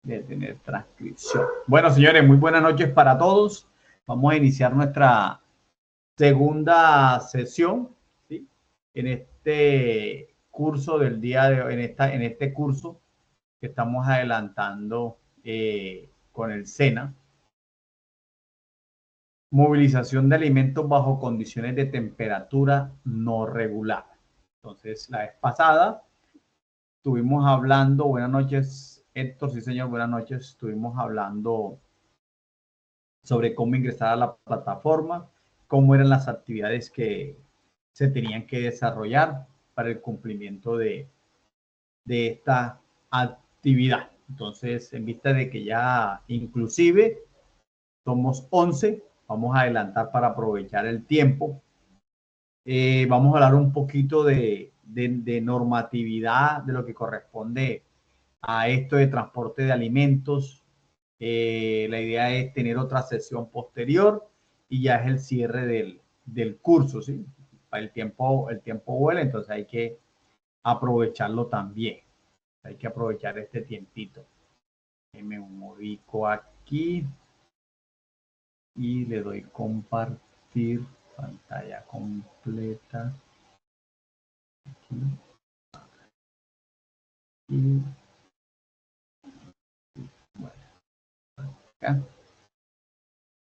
De tener transcripción. Bueno, señores, muy buenas noches para todos. Vamos a iniciar nuestra segunda sesión, ¿sí? En este curso del día de hoy, en este curso que estamos adelantando con el SENA. Movilización de alimentos bajo condiciones de temperatura no regular. Entonces, la vez pasada estuvimos hablando, buenas noches, Héctor, sí señor, buenas noches, estuvimos hablando sobre cómo ingresar a la plataforma, cómo eran las actividades que se tenían que desarrollar para el cumplimiento de esta actividad. Entonces, en vista de que ya inclusive somos 11, vamos a adelantar para aprovechar el tiempo. Vamos a hablar un poquito de normatividad, de lo que corresponde a esto de transporte de alimentos. La idea es tener otra sesión posterior y ya es el cierre del curso, ¿sí? El tiempo vuela, entonces hay que aprovecharlo también. Hay que aprovechar este tiempito. Me ubico aquí y le doy compartir pantalla completa. Aquí. Y bueno, acá.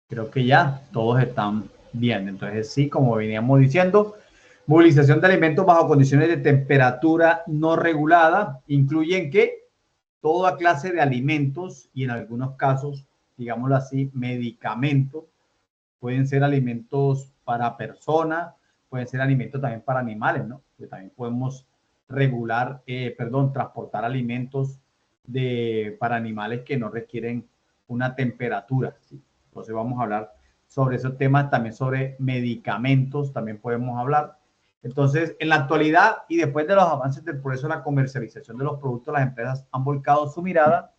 Creo que ya todos están bien. Entonces, sí, como veníamos diciendo, movilización de alimentos bajo condiciones de temperatura no regulada incluyen que toda clase de alimentos y en algunos casos, digámoslo así, medicamentos. Pueden ser alimentos para personas, pueden ser alimentos también para animales, ¿no? Que también podemos transportar alimentos para animales que no requieren una temperatura, ¿sí? Entonces vamos a hablar sobre esos temas, también sobre medicamentos, también podemos hablar. Entonces, en la actualidad y después de los avances del proceso de la comercialización de los productos, las empresas han volcado su mirada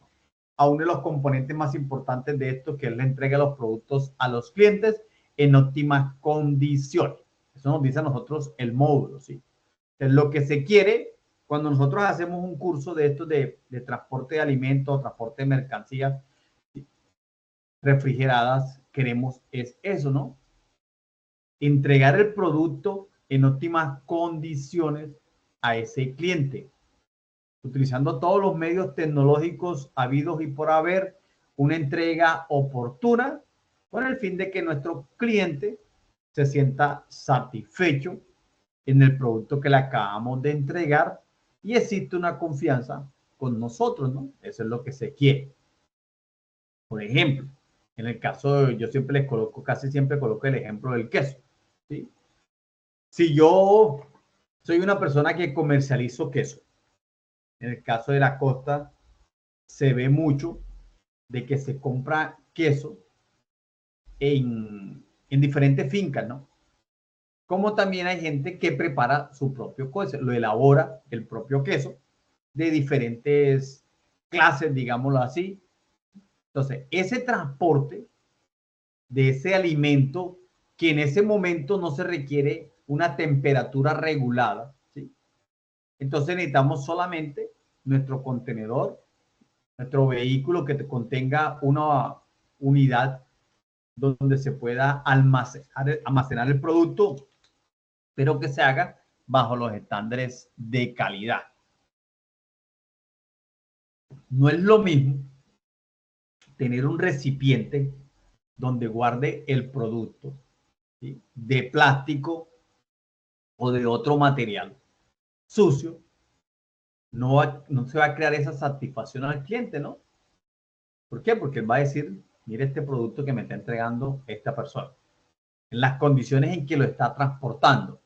a uno de los componentes más importantes de esto, que es la entrega de los productos a los clientes en óptimas condiciones. Eso nos dice a nosotros el módulo, ¿sí? Entonces, lo que se quiere cuando nosotros hacemos un curso de estos de transporte de alimentos, transporte de mercancías, ¿sí?, refrigeradas, queremos es eso, ¿no? Entregar el producto en óptimas condiciones a ese cliente, utilizando todos los medios tecnológicos habidos y por haber, una entrega oportuna con el fin de que nuestro cliente se sienta satisfecho en el producto que le acabamos de entregar y existe una confianza con nosotros, ¿no? Eso es lo que se quiere. Por ejemplo, en el caso de, yo siempre les coloco, casi siempre coloco el ejemplo del queso, ¿sí? Si yo soy una persona que comercializo queso, en el caso de la costa se ve mucho de que se compra queso en diferentes fincas, ¿no? Como también hay gente que prepara su propio queso, lo elabora el propio queso de diferentes clases, digámoslo así. Entonces, ese transporte de ese alimento que en ese momento no se requiere una temperatura regulada, ¿sí? Entonces necesitamos solamente nuestro contenedor, nuestro vehículo que contenga una unidad donde se pueda almacenar el producto, pero que se haga bajo los estándares de calidad. No es lo mismo tener un recipiente donde guarde el producto, ¿sí?, de plástico o de otro material sucio. No se va a crear esa satisfacción al cliente, ¿no? ¿Por qué? Porque él va a decir, mire este producto que me está entregando esta persona, en las condiciones en que lo está transportando.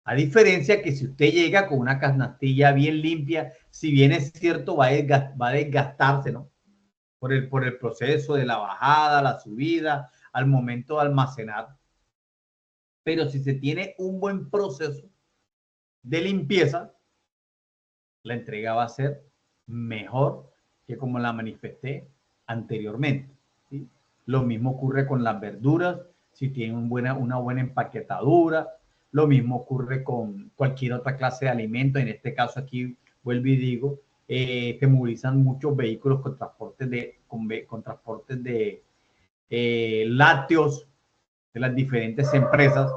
A diferencia que si usted llega con una canastilla bien limpia, si bien es cierto, va a desgastarse, ¿no? Por el proceso de la bajada, la subida, al momento de almacenar. Pero si se tiene un buen proceso de limpieza, la entrega va a ser mejor que como la manifesté anteriormente, ¿sí? Lo mismo ocurre con las verduras, si tienen una buena empaquetadura. Lo mismo ocurre con cualquier otra clase de alimento. En este caso aquí vuelvo y digo, se movilizan muchos vehículos con transportes de lácteos de las diferentes empresas.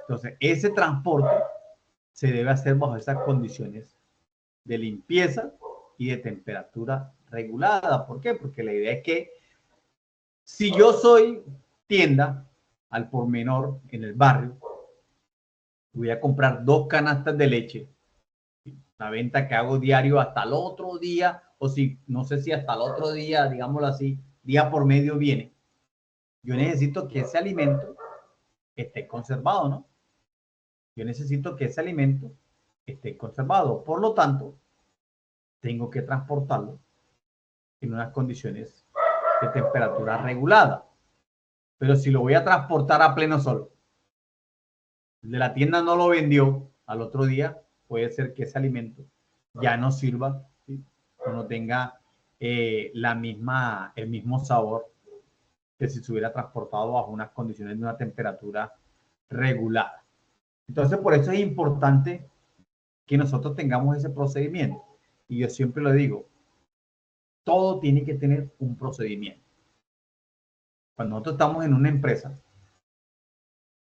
Entonces, ese transporte se debe hacer bajo esas condiciones de limpieza y de temperatura regulada. ¿Por qué? Porque la idea es que si yo soy tienda al por menor en el barrio, voy a comprar 2 canastas de leche, la venta que hago diario hasta el otro día, o si no sé si hasta el otro día, digámoslo así, día por medio viene. Yo necesito que ese alimento esté conservado, ¿no? Yo necesito que ese alimento esté conservado. Por lo tanto, tengo que transportarlo en unas condiciones de temperatura regulada. Pero si lo voy a transportar a pleno sol, el de la tienda no lo vendió, al otro día puede ser que ese alimento ya no sirva, ¿sí? O no tenga el mismo sabor que si se hubiera transportado bajo unas condiciones de una temperatura regulada. Entonces, por eso es importante que nosotros tengamos ese procedimiento. Y yo siempre lo digo, todo tiene que tener un procedimiento. Cuando nosotros estamos en una empresa,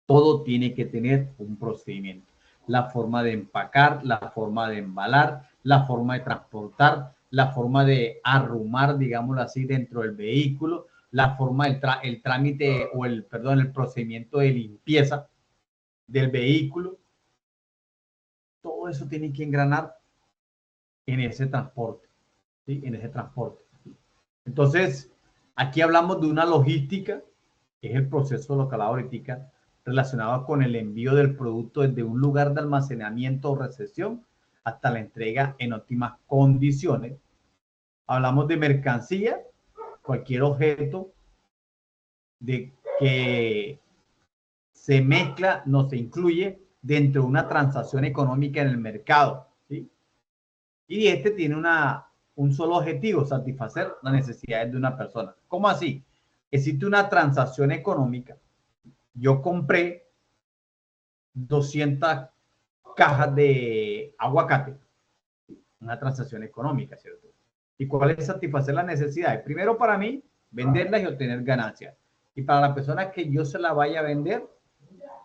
todo tiene que tener un procedimiento. La forma de empacar, la forma de embalar, la forma de transportar, la forma de arrumar, digámoslo así, dentro del vehículo, la forma el trámite o el procedimiento de limpieza del vehículo. Todo eso tiene que engranar en ese transporte, ¿sí? En ese transporte. Entonces, aquí hablamos de una logística, que es el proceso de lo que hablaba ahorita, relacionado con el envío del producto desde un lugar de almacenamiento o recepción hasta la entrega en óptimas condiciones. Hablamos de mercancía, cualquier objeto de que se mezcla, no se incluye dentro de una transacción económica en el mercado, ¿sí? Y este tiene un solo objetivo, satisfacer las necesidades de una persona. ¿Cómo así? Existe una transacción económica. Yo compré 200 cajas de aguacate, una transacción económica, ¿cierto? ¿Y cuál es satisfacer las necesidades? Primero para mí, venderlas y obtener ganancias. Y para la persona que yo se la vaya a vender,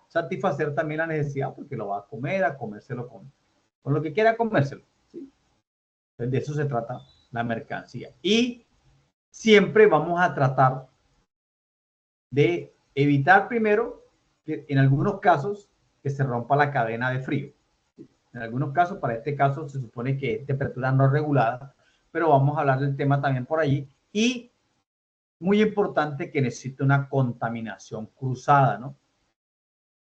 satisfacer también la necesidad porque lo va a comérselo con lo que quiera comérselo, ¿sí? Entonces de eso se trata la mercancía. Y siempre vamos a tratar de evitar primero que en algunos casos que se rompa la cadena de frío. En algunos casos, para este caso, se supone que es temperatura no regulada, pero vamos a hablar del tema también por allí. Y muy importante que necesite una contaminación cruzada, ¿no?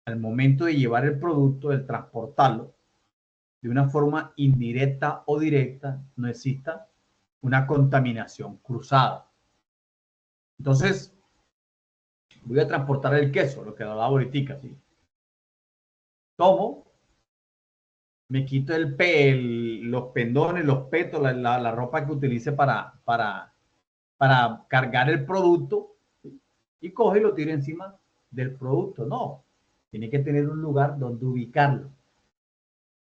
Al momento de llevar el producto, de transportarlo, de una forma indirecta o directa, no exista una contaminación cruzada. Entonces, voy a transportar el queso, lo que hablaba ahorita, ¿sí? Tomo, me quito los pendones, los petos, la ropa que utilice para cargar el producto, ¿sí? Y coge y lo tiro encima del producto. No, tiene que tener un lugar donde ubicarlo.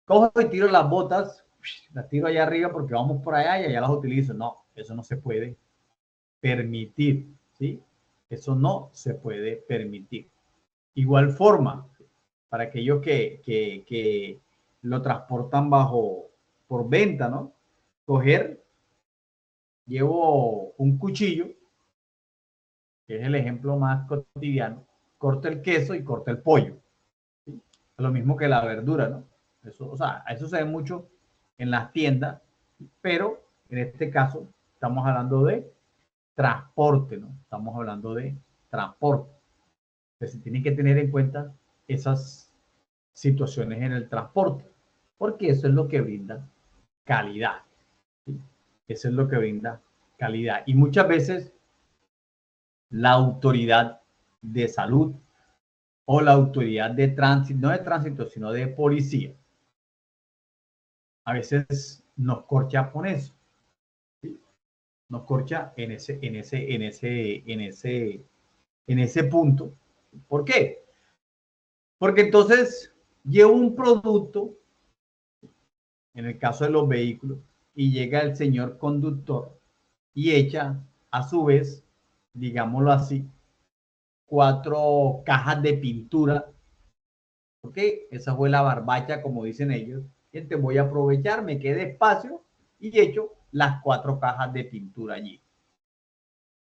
Cojo y tiro las botas, las tiro allá arriba porque vamos por allá y allá las utilizo. No, eso no se puede permitir, ¿sí? Eso no se puede permitir. Igual forma, para aquellos que lo transportan por venta, ¿no? Coger, llevo un cuchillo, que es el ejemplo más cotidiano, corto el queso y corto el pollo, ¿sí? Lo mismo que la verdura, ¿no? Eso, o sea, eso se ve mucho en las tiendas, pero en este caso estamos hablando de transporte, ¿no? Estamos hablando de transporte. Entonces, se tienen que tener en cuenta esas situaciones en el transporte, porque eso es lo que brinda calidad, ¿sí? Eso es lo que brinda calidad. Y muchas veces la autoridad de salud o la autoridad de tránsito, no de tránsito, sino de policía, a veces nos corcha con eso, ¿sí? Nos corcha en ese punto. ¿Por qué? Porque entonces llevo un producto en el caso de los vehículos, y llega el señor conductor y echa a su vez, digámoslo así, 4 cajas de pintura, ¿ok? Esa fue la barbacha, como dicen ellos. Entonces voy a aprovechar, me quedé espacio y echo las 4 cajas de pintura allí.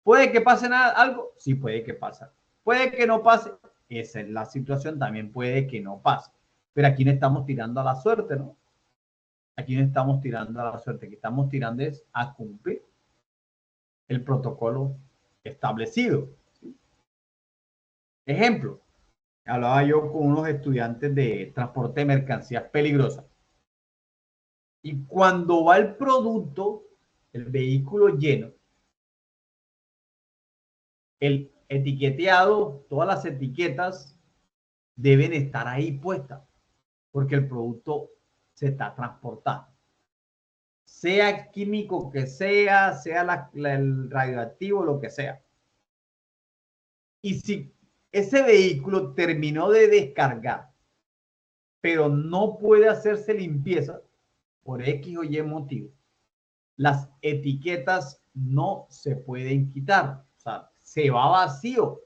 ¿Puede que pase algo? Sí, puede que pase. ¿Puede que no pase? Esa es la situación, también puede que no pase. Pero aquí no estamos tirando a la suerte, ¿no? Aquí no estamos tirando a la suerte, aquí estamos tirando es a cumplir el protocolo establecido. ¿Sí? Ejemplo, hablaba yo con unos estudiantes de transporte de mercancías peligrosas. Y cuando va el producto, el vehículo lleno, el etiqueteado, todas las etiquetas deben estar ahí puestas, porque el producto se está transportando. Sea químico que sea, el radioactivo, lo que sea. Y si ese vehículo terminó de descargar, pero no puede hacerse limpieza por X o Y motivo, las etiquetas no se pueden quitar. O sea, se va vacío,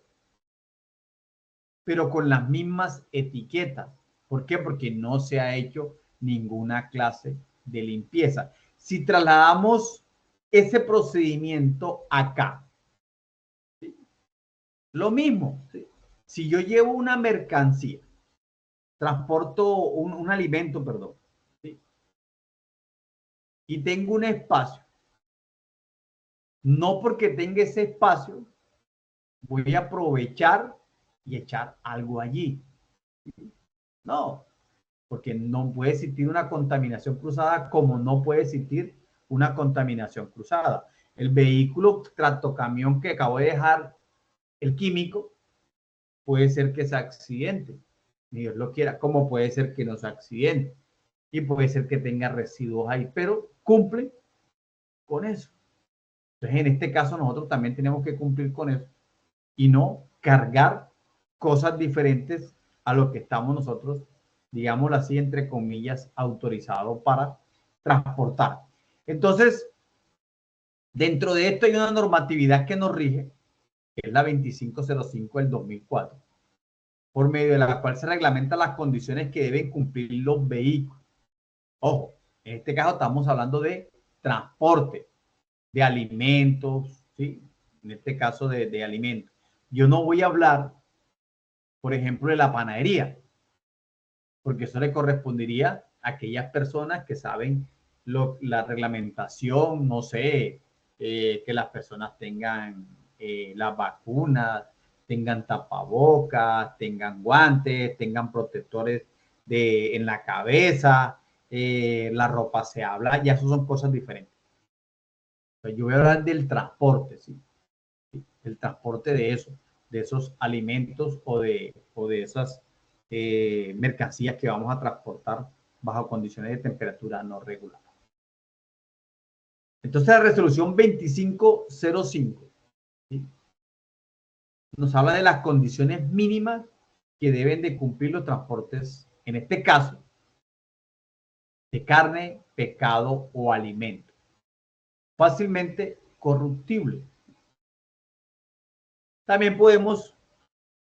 pero con las mismas etiquetas. ¿Por qué? Porque no se ha hecho ninguna clase de limpieza. Si trasladamos ese procedimiento acá, ¿sí? Lo mismo, ¿sí? Si yo llevo una mercancía, transporto un alimento, perdón, ¿sí? Y tengo un espacio, no porque tenga ese espacio, voy a aprovechar y echar algo allí. No, porque no puede existir una contaminación cruzada como no puede existir una contaminación cruzada. El vehículo tractocamión que acabo de dejar, el químico, puede ser que sea accidente, ni Dios lo quiera, como puede ser que no sea accidente, y puede ser que tenga residuos ahí, pero cumple con eso. Entonces, en este caso, nosotros también tenemos que cumplir con eso y no cargar cosas diferentes a lo que estamos nosotros, digámoslo así, entre comillas, autorizados para transportar. Entonces, dentro de esto hay una normatividad que nos rige, que es la 2505 del 2004, por medio de la cual se reglamentan las condiciones que deben cumplir los vehículos. Ojo, en este caso estamos hablando de transporte, de alimentos, ¿sí? En este caso de alimentos. Yo no voy a hablar, por ejemplo, de la panadería, porque eso le correspondería a aquellas personas que saben la reglamentación, no sé, que las personas tengan las vacunas, tengan tapabocas, tengan guantes, tengan protectores en la cabeza, la ropa se habla, ya eso son cosas diferentes. Pues yo voy a hablar del transporte, ¿sí? El transporte de esos alimentos o de esas mercancías que vamos a transportar bajo condiciones de temperatura no regular. Entonces la resolución 2505, ¿sí? Nos habla de las condiciones mínimas que deben de cumplir los transportes, en este caso, de carne, pescado o alimento, fácilmente corruptible. También podemos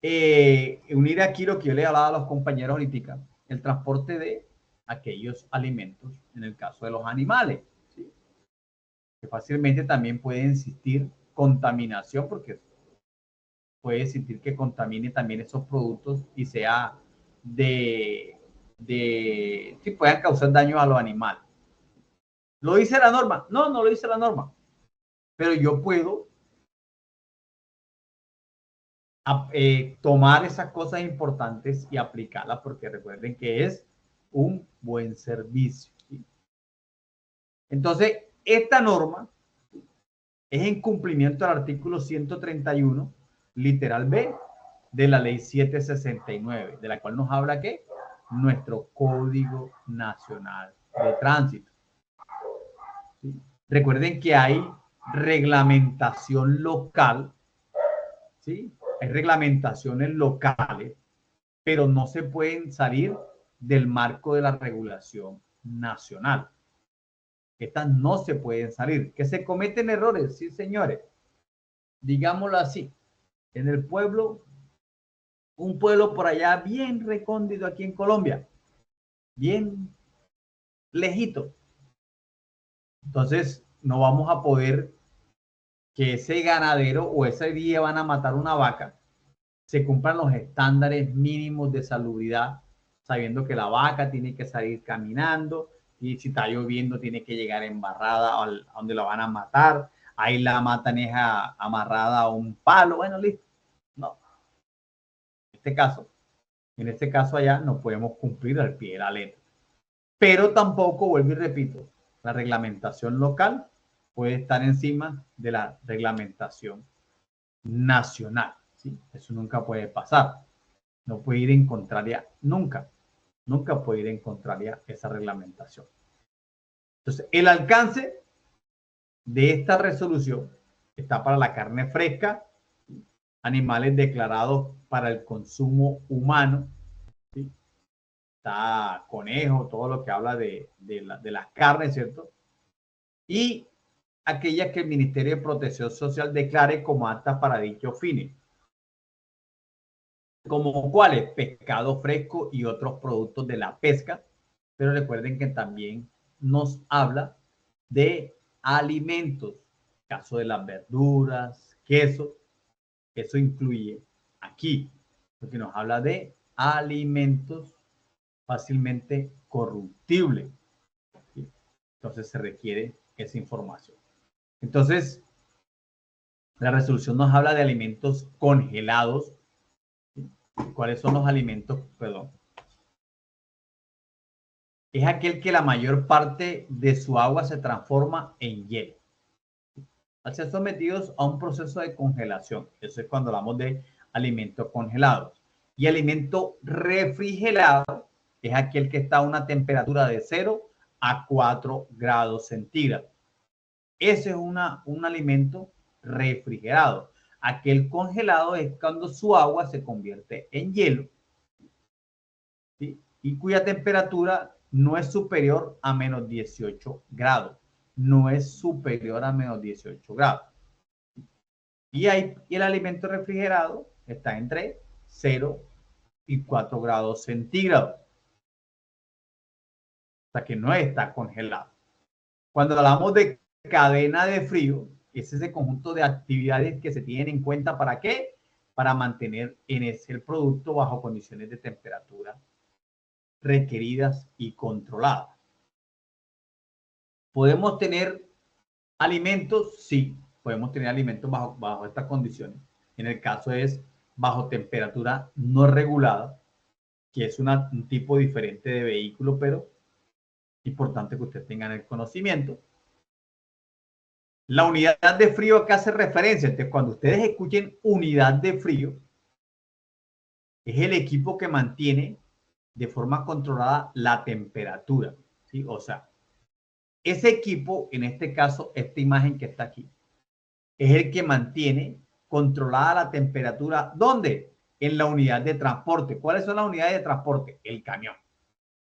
unir aquí lo que yo le hablaba a los compañeros ahorita, el transporte de aquellos alimentos, en el caso de los animales, ¿sí? Que fácilmente también puede existir contaminación, porque puede existir que contamine también esos productos y sea sí, puedan causar daño a los animales. ¿Lo dice la norma? No, no lo dice la norma, pero yo puedo tomar esas cosas importantes y aplicarlas, porque recuerden que es un buen servicio, ¿sí? Entonces, esta norma es en cumplimiento del artículo 131, literal B, de la ley 769, de la cual nos habla que nuestro Código Nacional de Tránsito, ¿sí? Recuerden que hay reglamentación local, ¿sí? Hay reglamentaciones locales, pero no se pueden salir del marco de la regulación nacional. Estas no se pueden salir. ¿Que se cometen errores? Sí, señores. Digámoslo así. En el pueblo, un pueblo por allá bien recóndito aquí en Colombia, bien lejito. Entonces, no vamos a poder que ese ganadero o ese día van a matar una vaca, se cumplan los estándares mínimos de salubridad, sabiendo que la vaca tiene que salir caminando y si está lloviendo tiene que llegar embarrada a donde la van a matar. Ahí la matan es amarrada a un palo. Bueno, listo. No. En este caso allá no podemos cumplir al pie de la letra. Pero tampoco, vuelvo y repito, la reglamentación local puede estar encima de la reglamentación nacional. ¿Sí? Eso nunca puede pasar. No puede ir en contraria, nunca puede ir en contraria esa reglamentación. Entonces, el alcance de esta resolución está para la carne fresca, animales declarados para el consumo humano, ¿sí? Está conejo, todo lo que habla de las carnes, ¿cierto? Y aquellas que el Ministerio de Protección Social declare como aptas para dichos fines. Como cuáles, pescado fresco y otros productos de la pesca, pero recuerden que también nos habla de alimentos, caso de las verduras, queso, eso incluye aquí, porque nos habla de alimentos fácilmente corruptibles. ¿Sí? Entonces se requiere esa información. Entonces, la resolución nos habla de alimentos congelados. ¿Cuáles son los alimentos? Perdón. Es aquel que la mayor parte de su agua se transforma en hielo. Al ser sometidos a un proceso de congelación. Eso es cuando hablamos de alimentos congelados. Y alimento refrigerado es aquel que está a una temperatura de 0 a 4 grados centígrados. Ese es un alimento refrigerado. Aquel congelado es cuando su agua se convierte en hielo, ¿sí? Y cuya temperatura no es superior a menos 18 grados. No es superior a menos 18 grados. Y el alimento refrigerado está entre 0 y 4 grados centígrados. O sea que no está congelado. Cuando hablamos de cadena de frío, es ese conjunto de actividades que se tienen en cuenta. ¿Para qué? Para mantener el producto bajo condiciones de temperatura requeridas y controladas. ¿Podemos tener alimentos? Sí, podemos tener alimentos bajo estas condiciones. En el caso es bajo temperatura no regulada, que es un tipo diferente de vehículo, pero importante que ustedes tengan el conocimiento. La unidad de frío acá hace referencia. Entonces, cuando ustedes escuchen unidad de frío, es el equipo que mantiene de forma controlada la temperatura, ¿sí? O sea, ese equipo, en este caso, esta imagen que está aquí, es el que mantiene controlada la temperatura. ¿Dónde? En la unidad de transporte. ¿Cuáles son las unidades de transporte? El camión,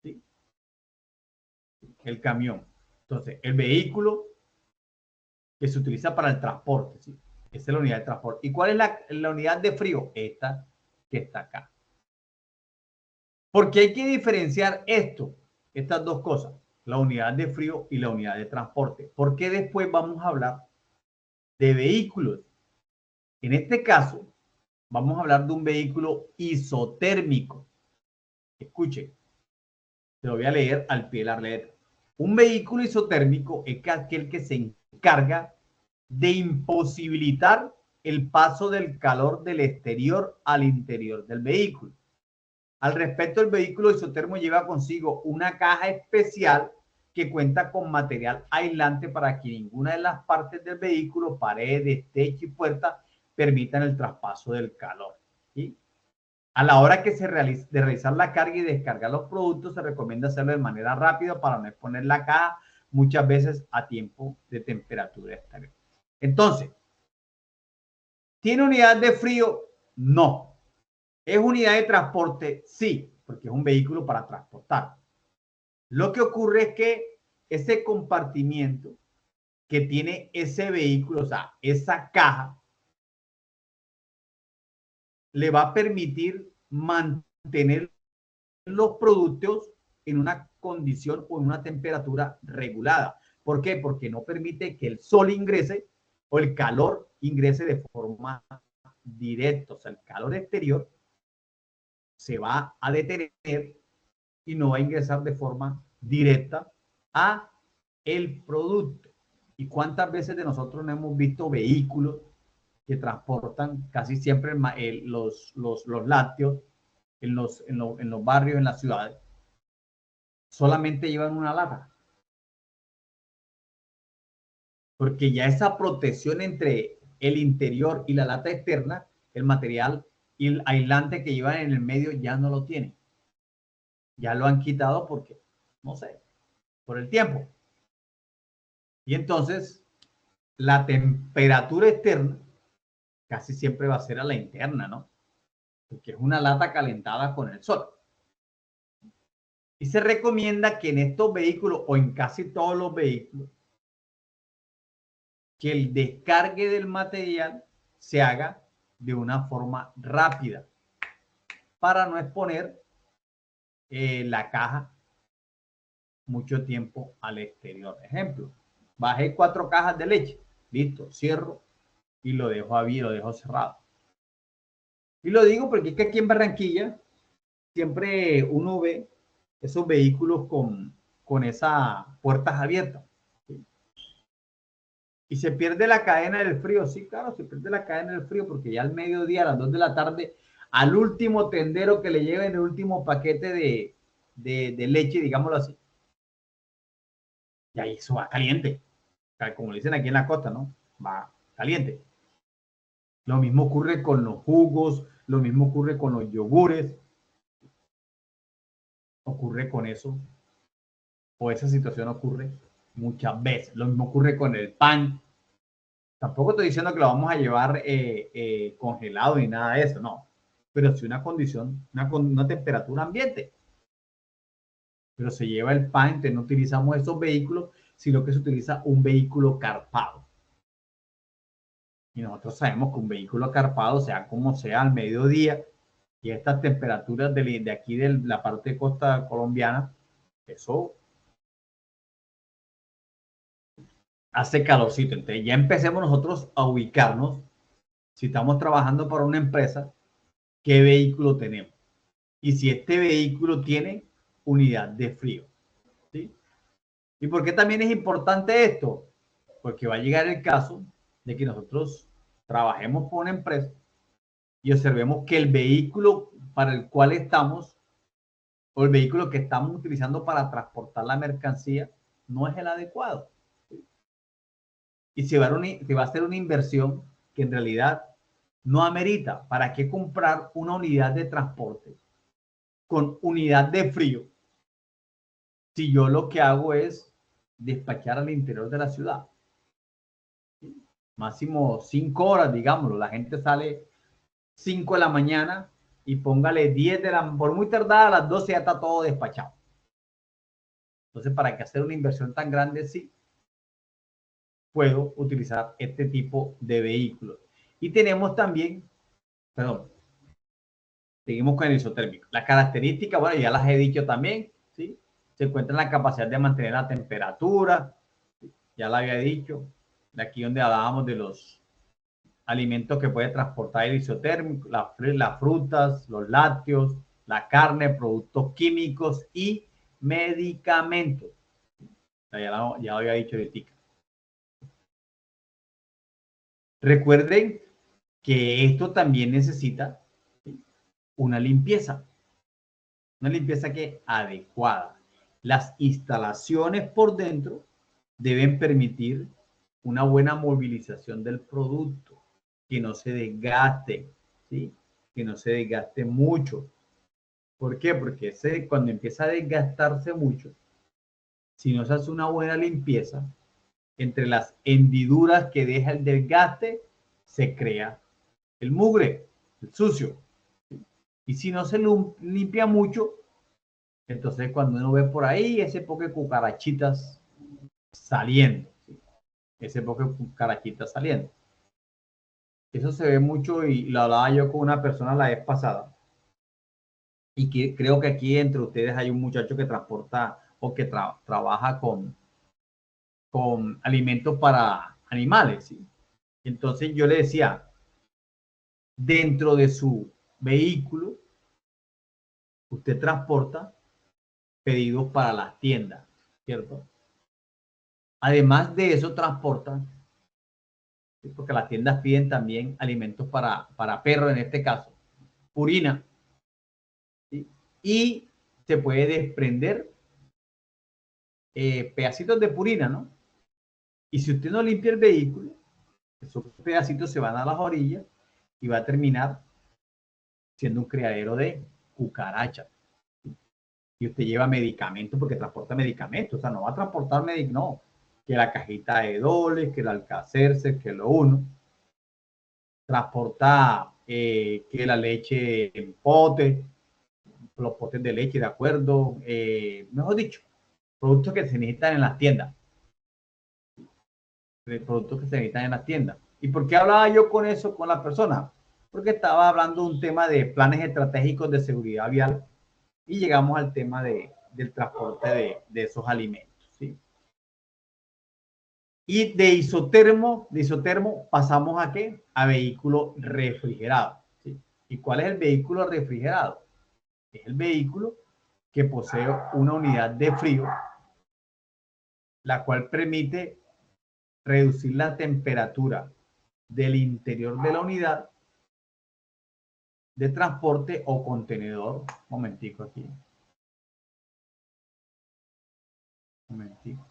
¿sí? El camión. Entonces, el vehículo que se utiliza para el transporte, ¿sí? Esa es la unidad de transporte. ¿Y cuál es la unidad de frío? Esta que está acá. Porque hay que diferenciar estas dos cosas, la unidad de frío y la unidad de transporte. Porque después vamos a hablar de vehículos. En este caso, vamos a hablar de un vehículo isotérmico. Escuchen, te lo voy a leer al pie de la letra. Un vehículo isotérmico es aquel que se encarga de imposibilitar el paso del calor del exterior al interior del vehículo. Al respecto, el vehículo isotérmico lleva consigo una caja especial que cuenta con material aislante para que ninguna de las partes del vehículo, paredes, techo y puertas, permitan el traspaso del calor. ¿Sí? A la hora que de realizar la carga y descargar los productos, se recomienda hacerlo de manera rápida para no exponer la caja muchas veces a tiempo de temperatura exterior. Entonces, ¿tiene unidad de frío? No. ¿Es unidad de transporte? Sí, porque es un vehículo para transportar. Lo que ocurre es que ese compartimiento que tiene ese vehículo, o sea, esa caja, le va a permitir mantener los productos en una condición o en una temperatura regulada. ¿Por qué? Porque no permite que el sol ingrese o el calor ingrese de forma directa. O sea, el calor exterior se va a detener y no va a ingresar de forma directa a el producto. ¿Y cuántas veces de nosotros no hemos visto vehículos que transportan casi siempre los lácteos en los barrios, en las ciudades? Solamente llevan una lata. Porque ya esa protección entre el interior y la lata externa, el material y el aislante que llevan en el medio ya no lo tienen. Ya lo han quitado porque, no sé, por el tiempo. Y entonces, la temperatura externa casi siempre va a ser a la interna, ¿no? Porque es una lata calentada con el sol. Y se recomienda que en estos vehículos o en casi todos los vehículos, que el descargue del material se haga de una forma rápida para no exponer la caja mucho tiempo al exterior. Ejemplo, bajé 4 cajas de leche, listo, cierro y lo dejo abierto, lo dejo cerrado. Y lo digo porque es que aquí en Barranquilla siempre uno ve esos vehículos con esas puertas abiertas. ¿Sí? Y se pierde la cadena del frío. Sí, claro, se pierde la cadena del frío porque ya al mediodía, a las 2 de la tarde, al último tendero que le lleven el último paquete de leche, digámoslo así, y ahí eso va caliente. Como le dicen aquí en la costa, ¿no? Va caliente. Lo mismo ocurre con los jugos, lo mismo ocurre con los yogures, ocurre con eso, o esa situación ocurre muchas veces. Lo mismo ocurre con el pan. Tampoco estoy diciendo que lo vamos a llevar congelado ni nada de eso, no. Pero sí una condición, una temperatura ambiente. Pero se lleva el pan, entonces no utilizamos esos vehículos, sino que se utiliza un vehículo carpado. Y nosotros sabemos que un vehículo carpado, sea como sea, al mediodía, y estas temperaturas de aquí de la parte de costa colombiana, eso hace calorcito. Entonces ya empecemos nosotros a ubicarnos, si estamos trabajando para una empresa, qué vehículo tenemos. Y si este vehículo tiene unidad de frío. ¿Sí? ¿Y por qué también es importante esto? Porque va a llegar el caso de que nosotros trabajemos por una empresa y observemos que el vehículo para el cual estamos o el vehículo que estamos utilizando para transportar la mercancía no es el adecuado. Y se va a hacer una inversión que en realidad no amerita. ¿Para qué comprar una unidad de transporte con unidad de frío si yo lo que hago es despachar al interior de la ciudad? Máximo 5 horas, digámoslo. La gente sale 5 de la mañana y póngale 10 de la, por muy tardada a las 12 ya está todo despachado. Entonces, ¿para qué hacer una inversión tan grande si puedo utilizar este tipo de vehículos? Y tenemos también, perdón, seguimos con el isotérmico. Las características, bueno, ya las he dicho también, ¿sí? Se encuentra en la capacidad de mantener la temperatura, ¿sí? Ya la había dicho, de aquí donde hablábamos de los alimentos que puede transportar el isotérmico, las frutas, los lácteos, la carne, productos químicos y medicamentos. Ya lo había dicho de tica. Recuerden que esto también necesita una limpieza que adecuada. Las instalaciones por dentro deben permitir una buena movilización del producto, que no se desgaste, ¿sí? Que no se desgaste mucho. ¿Por qué? Porque cuando empieza a desgastarse mucho, si no se hace una buena limpieza, entre las hendiduras que deja el desgaste, se crea el mugre, el sucio. Y si no se limpia mucho, Entonces, cuando uno ve por ahí ese poco de cucarachitas saliendo, ¿sí? Ese poco de cucarachitas saliendo. Eso se ve mucho y lo hablaba yo con una persona la vez pasada. Y que, creo que aquí entre ustedes hay un muchacho que transporta o que trabaja con alimentos para animales, ¿sí? Entonces yo le decía, dentro de su vehículo, usted transporta pedidos para las tiendas, ¿cierto? Además de eso, transporta, ¿sí? Porque las tiendas piden también alimentos para perros, en este caso, purina, ¿sí? Y se puede desprender pedacitos de purina, ¿no? Y si usted no limpia el vehículo, esos pedacitos se van a las orillas y va a terminar siendo un criadero de cucarachas. Y usted lleva medicamentos porque transporta medicamentos, o sea, no va a transportar medicamentos, no, que la cajita de Dole, que el Alcacerse, que lo uno, transporta que la leche en pote, los potes de leche, de acuerdo, mejor dicho, productos que se necesitan en las tiendas, productos que se necesitan en las tiendas. ¿Y por qué hablaba yo con eso con la persona? Porque estaba hablando de un tema de planes estratégicos de seguridad vial y llegamos al tema del transporte de esos alimentos, ¿sí? Y de isotermo pasamos a qué? A vehículo refrigerado, ¿sí? ¿Y cuál es el vehículo refrigerado? Es el vehículo que posee una unidad de frío, la cual permite reducir la temperatura del interior de la unidad de transporte o contenedor. Un momentico aquí. Un momentico.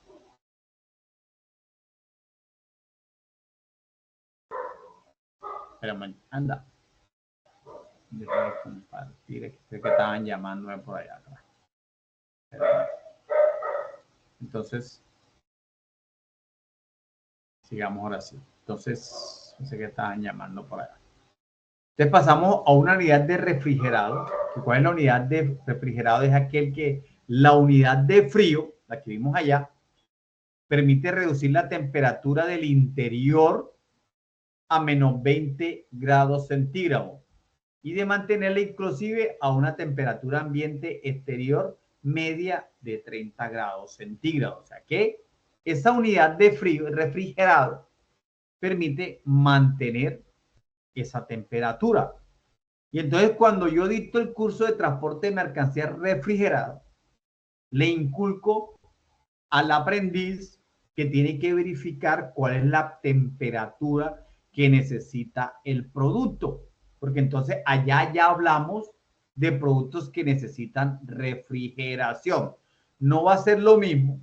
Espera, anda. Déjame compartir. Creo que estaban llamándome por allá atrás. Entonces, sigamos ahora sí. Entonces, no sé qué estaban llamando por allá. Entonces pasamos a una unidad de refrigerado. ¿Cuál es la unidad de refrigerado? Es aquel que la unidad de frío, la que vimos allá, permite reducir la temperatura del interior a menos 20 grados centígrados y de mantenerla inclusive a una temperatura ambiente exterior media de 30 grados centígrados. O sea que esa unidad de frío refrigerado permite mantener esa temperatura. Y entonces cuando yo dicto el curso de transporte de mercancías refrigerada, le inculco al aprendiz que tiene que verificar cuál es la temperatura que necesita el producto. Porque entonces allá ya hablamos de productos que necesitan refrigeración. No va a ser lo mismo,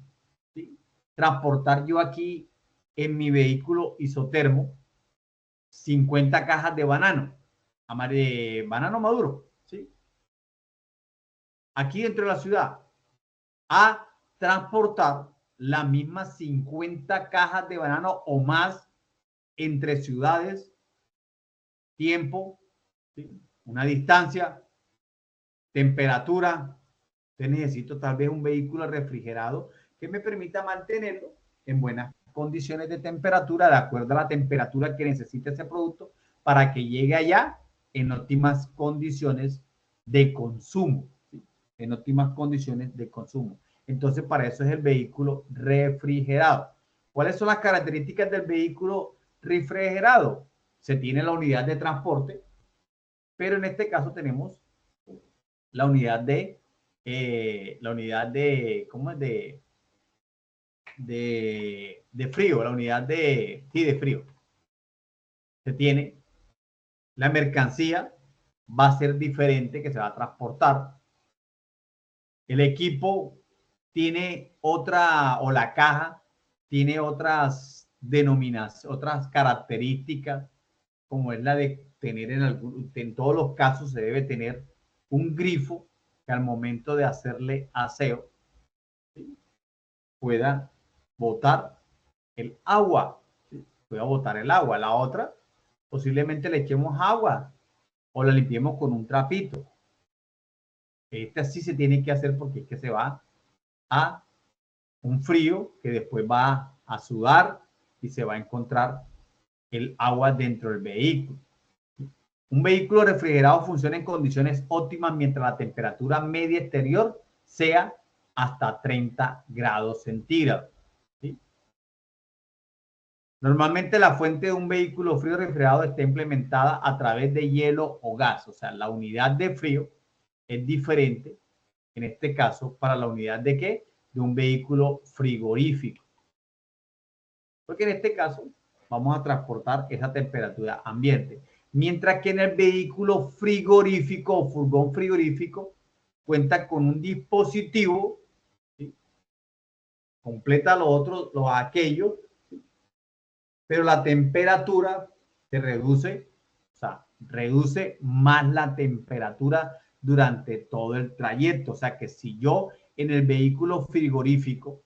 ¿sí? Transportar yo aquí en mi vehículo isotermo 50 cajas de banano maduro, ¿sí? Aquí dentro de la ciudad, a transportar las mismas 50 cajas de banano o más entre ciudades, tiempo, ¿sí? Una distancia, temperatura. Entonces necesito tal vez un vehículo refrigerado que me permita mantenerlo en buenas condiciones de temperatura, de acuerdo a la temperatura que necesita ese producto, para que llegue allá en óptimas condiciones de consumo, ¿sí? En óptimas condiciones de consumo. Entonces, para eso es el vehículo refrigerado. ¿Cuáles son las características del vehículo refrigerado? Se tiene la unidad de transporte, pero en este caso tenemos la unidad ¿cómo es? De frío, la unidad sí, de frío. Se tiene la mercancía, va a ser diferente que se va a transportar. El equipo tiene otra, o la caja tiene otras denominaciones, otras características, como es la de tener en todos los casos se debe tener un grifo que al momento de hacerle aseo, ¿sí? Pueda botar el agua, ¿sí? Pueda botar el agua. La otra, posiblemente le echemos agua o la limpiemos con un trapito. Este sí se tiene que hacer porque es que se va a un frío que después va a sudar y se va a encontrar el agua dentro del vehículo. Un vehículo refrigerado funciona en condiciones óptimas mientras la temperatura media exterior sea hasta 30 grados centígrados. ¿Sí? Normalmente la fuente de un vehículo frío refrigerado está implementada a través de hielo o gas. O sea, la unidad de frío es diferente, en este caso, para la unidad de ¿qué? De un vehículo frigorífico. Porque en este caso vamos a transportar esa temperatura ambiente. Mientras que en el vehículo frigorífico o furgón frigorífico cuenta con un dispositivo, ¿sí? Completa lo otro, lo aquello, ¿sí? Pero la temperatura se reduce, o sea, reduce más la temperatura durante todo el trayecto. O sea que si yo en el vehículo frigorífico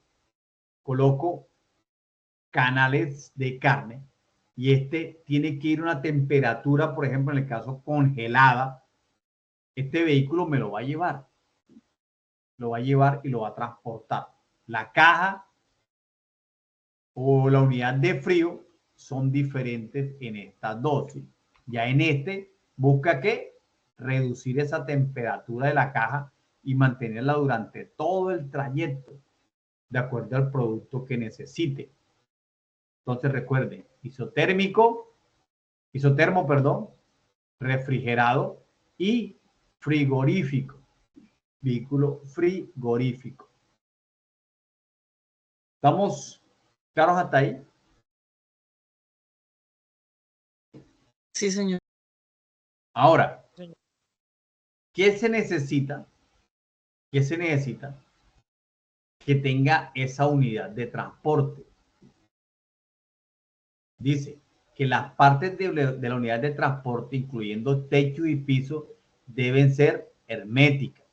coloco canales de carne y este tiene que ir a una temperatura, por ejemplo, en el caso congelada, este vehículo me lo va a llevar, y lo va a transportar. La caja o la unidad de frío son diferentes en estas dosis. Ya en este busca que reducir esa temperatura de la caja y mantenerla durante todo el trayecto de acuerdo al producto que necesite. Entonces recuerden, isotermo, perdón, refrigerado y frigorífico, vehículo frigorífico. ¿Estamos claros hasta ahí? Sí, señor. Ahora, ¿qué se necesita? ¿Qué se necesita? Que tenga esa unidad de transporte. Dice que las partes de la unidad de transporte, incluyendo techo y piso, deben ser herméticas,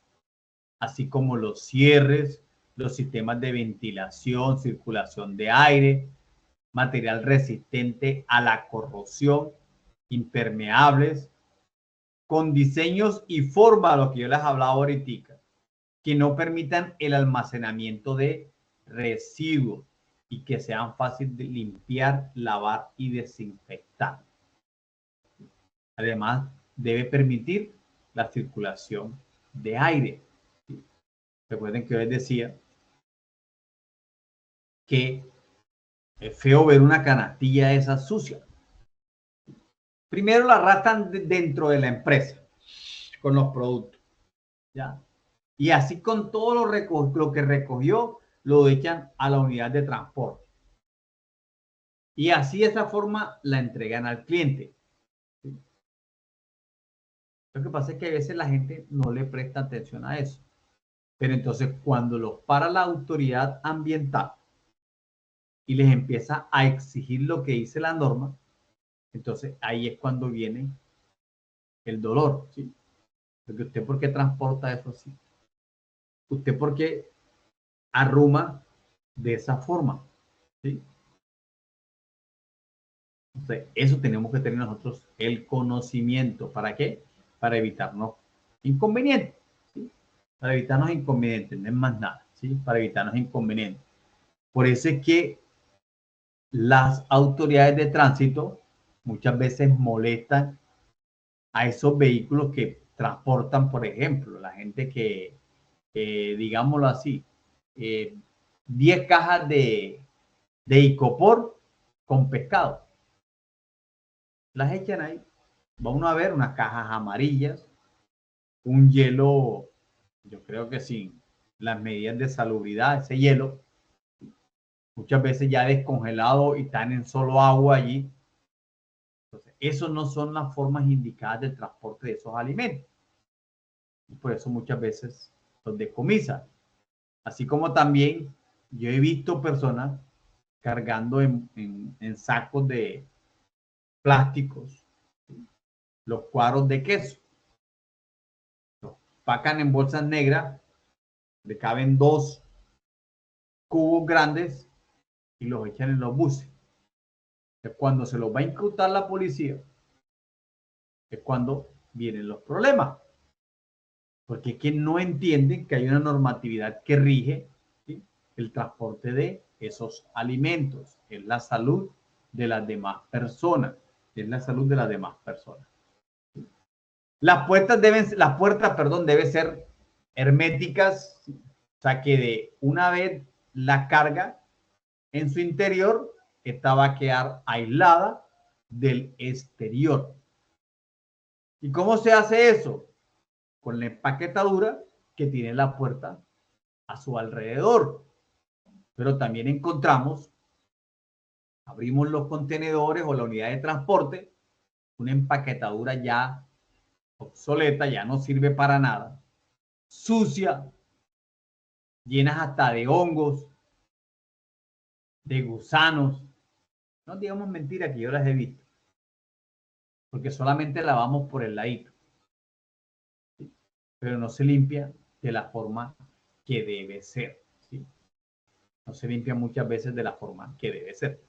así como los cierres, los sistemas de ventilación, circulación de aire, material resistente a la corrosión, impermeables, con diseños y forma, lo que yo les hablaba ahorita, que no permitan el almacenamiento de residuos y que sean fáciles de limpiar, lavar y desinfectar. Además, debe permitir la circulación de aire. Recuerden que yo les decía que es feo ver una canastilla esa sucia. Primero la arrastran dentro de la empresa con los productos, ¿ya? Y así con todo lo que recogió, lo echan a la unidad de transporte. Y así de esa forma la entregan al cliente. ¿Sí? Lo que pasa es que a veces la gente no le presta atención a eso. Pero entonces cuando los para la autoridad ambiental y les empieza a exigir lo que dice la norma, entonces ahí es cuando viene el dolor, ¿sí? Porque usted, ¿por qué transporta eso así? ¿Usted por qué arruma de esa forma? ¿Sí? Entonces, eso tenemos que tener nosotros el conocimiento. ¿Para qué? Para evitarnos inconvenientes, ¿sí? Para evitarnos inconvenientes, no es más nada, ¿sí? Para evitarnos inconvenientes. Por eso es que las autoridades de tránsito muchas veces molestan a esos vehículos que transportan, por ejemplo, la gente que, digámoslo así, 10 cajas de icopor con pescado. Las echan ahí. Va uno a ver unas cajas amarillas, un hielo, yo creo que sin las medidas de salubridad, ese hielo, muchas veces ya descongelado y están en solo agua allí. Entonces, eso no son las formas indicadas del transporte de esos alimentos. Y por eso muchas veces los decomisan. Así como también yo he visto personas cargando en sacos de plásticos los cuadros de queso. Los pacan en bolsas negras, le caben 2 cubos grandes y los echan en los buses. Es cuando se los va a incautar la policía, es cuando vienen los problemas. porque es que no entienden que hay una normatividad que rige, ¿sí?, el transporte de esos alimentos. Es la salud de las demás personas. Es la salud de las demás personas. Las puertas deben ser herméticas, o sea que de una vez la carga en su interior, esta va a quedar aislada del exterior. ¿Y cómo se hace eso? Con la empaquetadura que tiene la puerta a su alrededor. Pero también encontramos, abrimos los contenedores o la unidad de transporte, una empaquetadura ya obsoleta, ya no sirve para nada, sucia, llenas hasta de hongos, de gusanos. No digamos mentira, que yo las he visto, porque solamente lavamos por el ladito, ¿sí?, pero no se limpia de la forma que debe ser, ¿sí? No se limpia muchas veces de la forma que debe ser.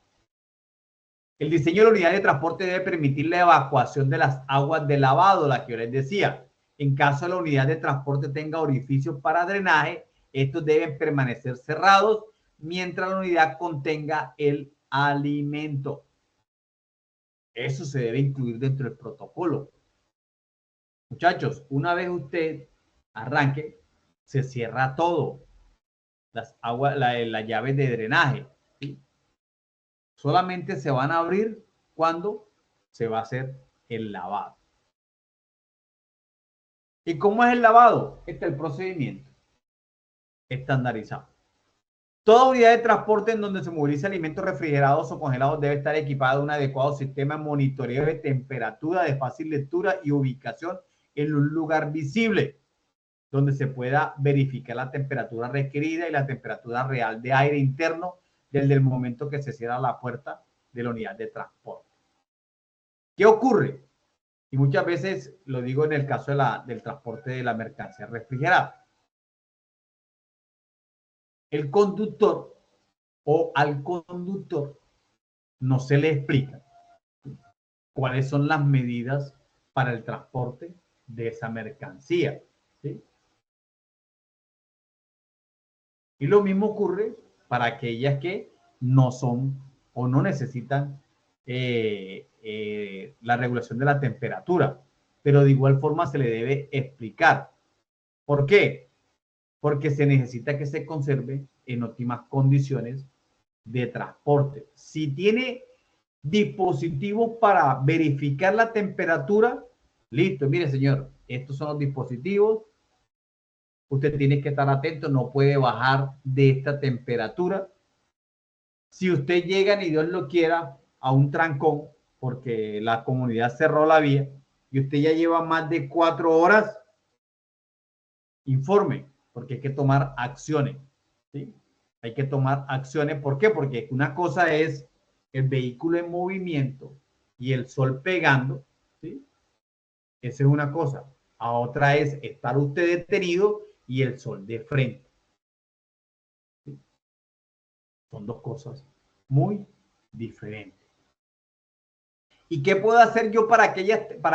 El diseño de la unidad de transporte debe permitir la evacuación de las aguas de lavado, la que yo les decía. En caso de la unidad de transporte tenga orificios para drenaje, estos deben permanecer cerrados mientras la unidad contenga el alimento. Eso se debe incluir dentro del protocolo. Muchachos, una vez usted arranque, se cierra todo. Las aguas, las llaves de drenaje, ¿sí? Solamente se van a abrir cuando se va a hacer el lavado. ¿Y cómo es el lavado? Este es el procedimiento estandarizado. Toda unidad de transporte en donde se moviliza alimentos refrigerados o congelados debe estar equipada de un adecuado sistema de monitoreo de temperatura de fácil lectura y ubicación en un lugar visible, donde se pueda verificar la temperatura requerida y la temperatura real de aire interno desde el momento que se cierra la puerta de la unidad de transporte. ¿Qué ocurre? Y muchas veces lo digo en el caso del transporte de la mercancía refrigerada. El conductor o al conductor no se le explica cuáles son las medidas para el transporte de esa mercancía, ¿sí? Y lo mismo ocurre para aquellas que no son o no necesitan la regulación de la temperatura, pero de igual forma se le debe explicar. ¿Por qué? Porque se necesita que se conserve en óptimas condiciones de transporte. Si tiene dispositivos para verificar la temperatura, listo, mire señor, estos son los dispositivos, usted tiene que estar atento, no puede bajar de esta temperatura. Si usted llega, ni Dios lo quiera, a un trancón, porque la comunidad cerró la vía y usted ya lleva más de 4 horas, informe, porque hay que tomar acciones, ¿sí? Hay que tomar acciones. ¿Por qué? Porque una cosa es el vehículo en movimiento y el sol pegando, ¿sí? Esa es una cosa. A otra es estar usted detenido y el sol de frente, ¿sí? Son dos cosas muy diferentes. ¿Y qué puedo hacer yo para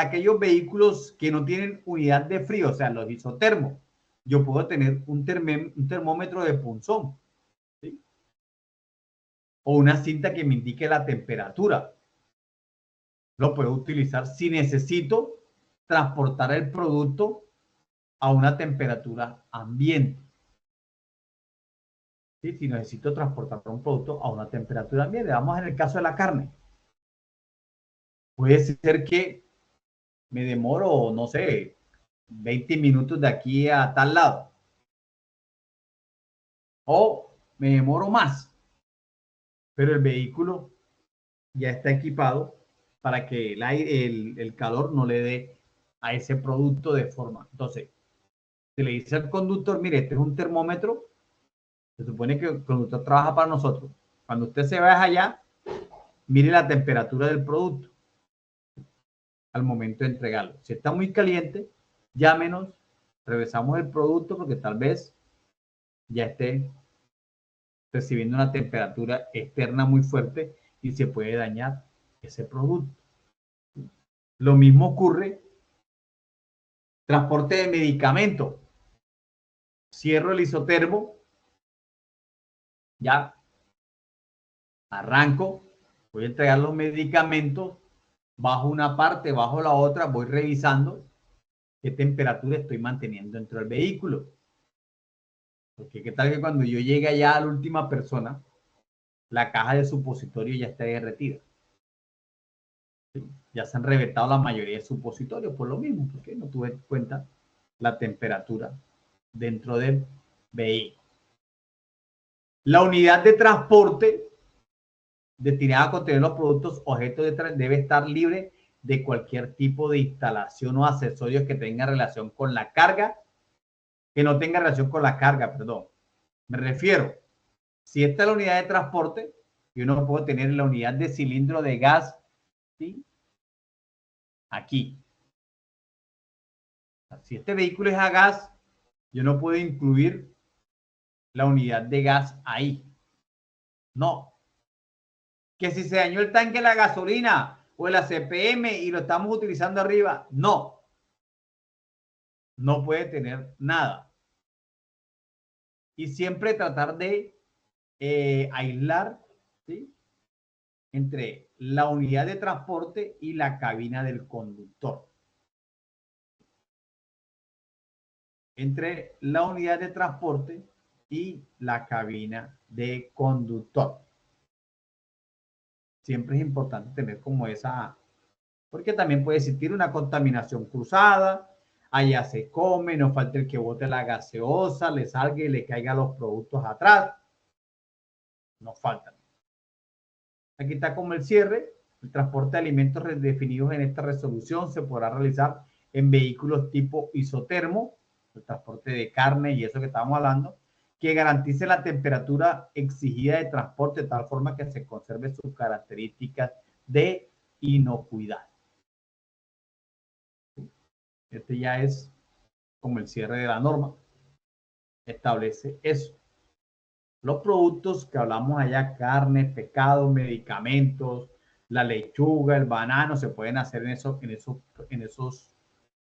aquellos vehículos que no tienen unidad de frío, o sea, los isotermos? Yo puedo tener un termómetro de punzón, ¿sí?, o una cinta que me indique la temperatura. Lo puedo utilizar si necesito transportar el producto a una temperatura ambiente. ¿Sí? Si necesito transportar un producto a una temperatura ambiente. Vamos en el caso de la carne. Puede ser que me demoro, no sé, 20 minutos de aquí a tal lado. O me demoro más. Pero el vehículo ya está equipado para que el calor no le dé a ese producto de forma. Entonces, se le dice al conductor, mire, este es un termómetro. Se supone que el conductor trabaja para nosotros. Cuando usted se vaya allá, mire la temperatura del producto al momento de entregarlo. Si está muy caliente, llámenos, revisamos el producto porque tal vez ya esté recibiendo una temperatura externa muy fuerte y se puede dañar ese producto. Lo mismo ocurre Transporte de medicamentos. Cierro el isotermo, ya arranco, voy a entregar los medicamentos, bajo una parte, bajo la otra, voy revisando qué temperatura estoy manteniendo dentro del vehículo. Porque qué tal que cuando yo llegue allá a la última persona, la caja de supositorio ya está derretida. ¿Sí? Ya se han reventado la mayoría de supositorios por lo mismo, porque no tuve en cuenta la temperatura dentro del vehículo. La unidad de transporte destinada a contener los productos objetos debe estar libre de cualquier tipo de instalación o accesorios que tenga relación con la carga, que no tenga relación con la carga, perdón. Me refiero, si esta es la unidad de transporte, yo no puedo tener la unidad de cilindro de gas, ¿sí? Aquí. Si este vehículo es a gas, yo no puedo incluir la unidad de gas ahí. No. Que si se dañó el tanque de la gasolina o el ACPM y lo estamos utilizando arriba, no. No puede tener nada. Y siempre tratar de aislar, ¿sí?, entre la unidad de transporte y la cabina del conductor. Entre la unidad de transporte y la cabina de conductor. Siempre es importante tener como esa, porque también puede existir una contaminación cruzada, allá se come, no falta el que bote la gaseosa, le salga y le caiga los productos atrás. No faltan. Aquí está como el cierre. El transporte de alimentos redefinidos en esta resolución se podrá realizar en vehículos tipo isotermo, el transporte de carne y eso que estábamos hablando, que garantice la temperatura exigida de transporte de tal forma que se conserve sus características de inocuidad. Este ya es como el cierre de la norma. Establece eso. Los productos que hablamos allá, carne, pescado, medicamentos, la lechuga, el banano, se pueden hacer en esos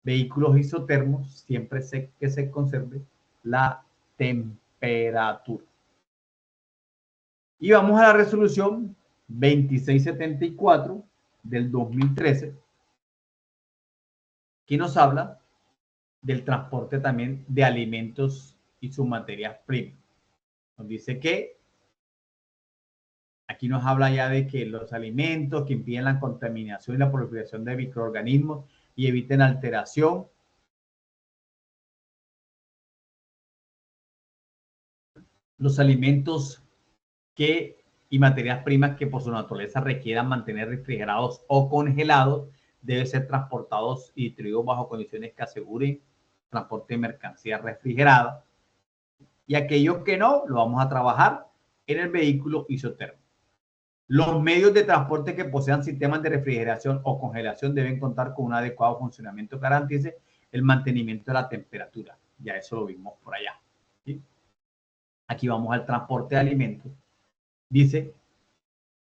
vehículos isotermos, siempre que se conserve la temperatura. Y vamos a la resolución 2674 del 2013, que nos habla del transporte también de alimentos y sus materias primas. Nos dice que aquí nos habla ya de que los alimentos que impiden la contaminación y la proliferación de microorganismos y eviten alteración. Los alimentos y materias primas que por su naturaleza requieran mantener refrigerados o congelados deben ser transportados y distribuidos bajo condiciones que aseguren transporte de mercancía refrigerada. Y aquellos que no, lo vamos a trabajar en el vehículo isotermo. Los medios de transporte que posean sistemas de refrigeración o congelación deben contar con un adecuado funcionamiento que garantice el mantenimiento de la temperatura. Ya eso lo vimos por allá. ¿Sí? Aquí vamos al transporte de alimentos. Dice,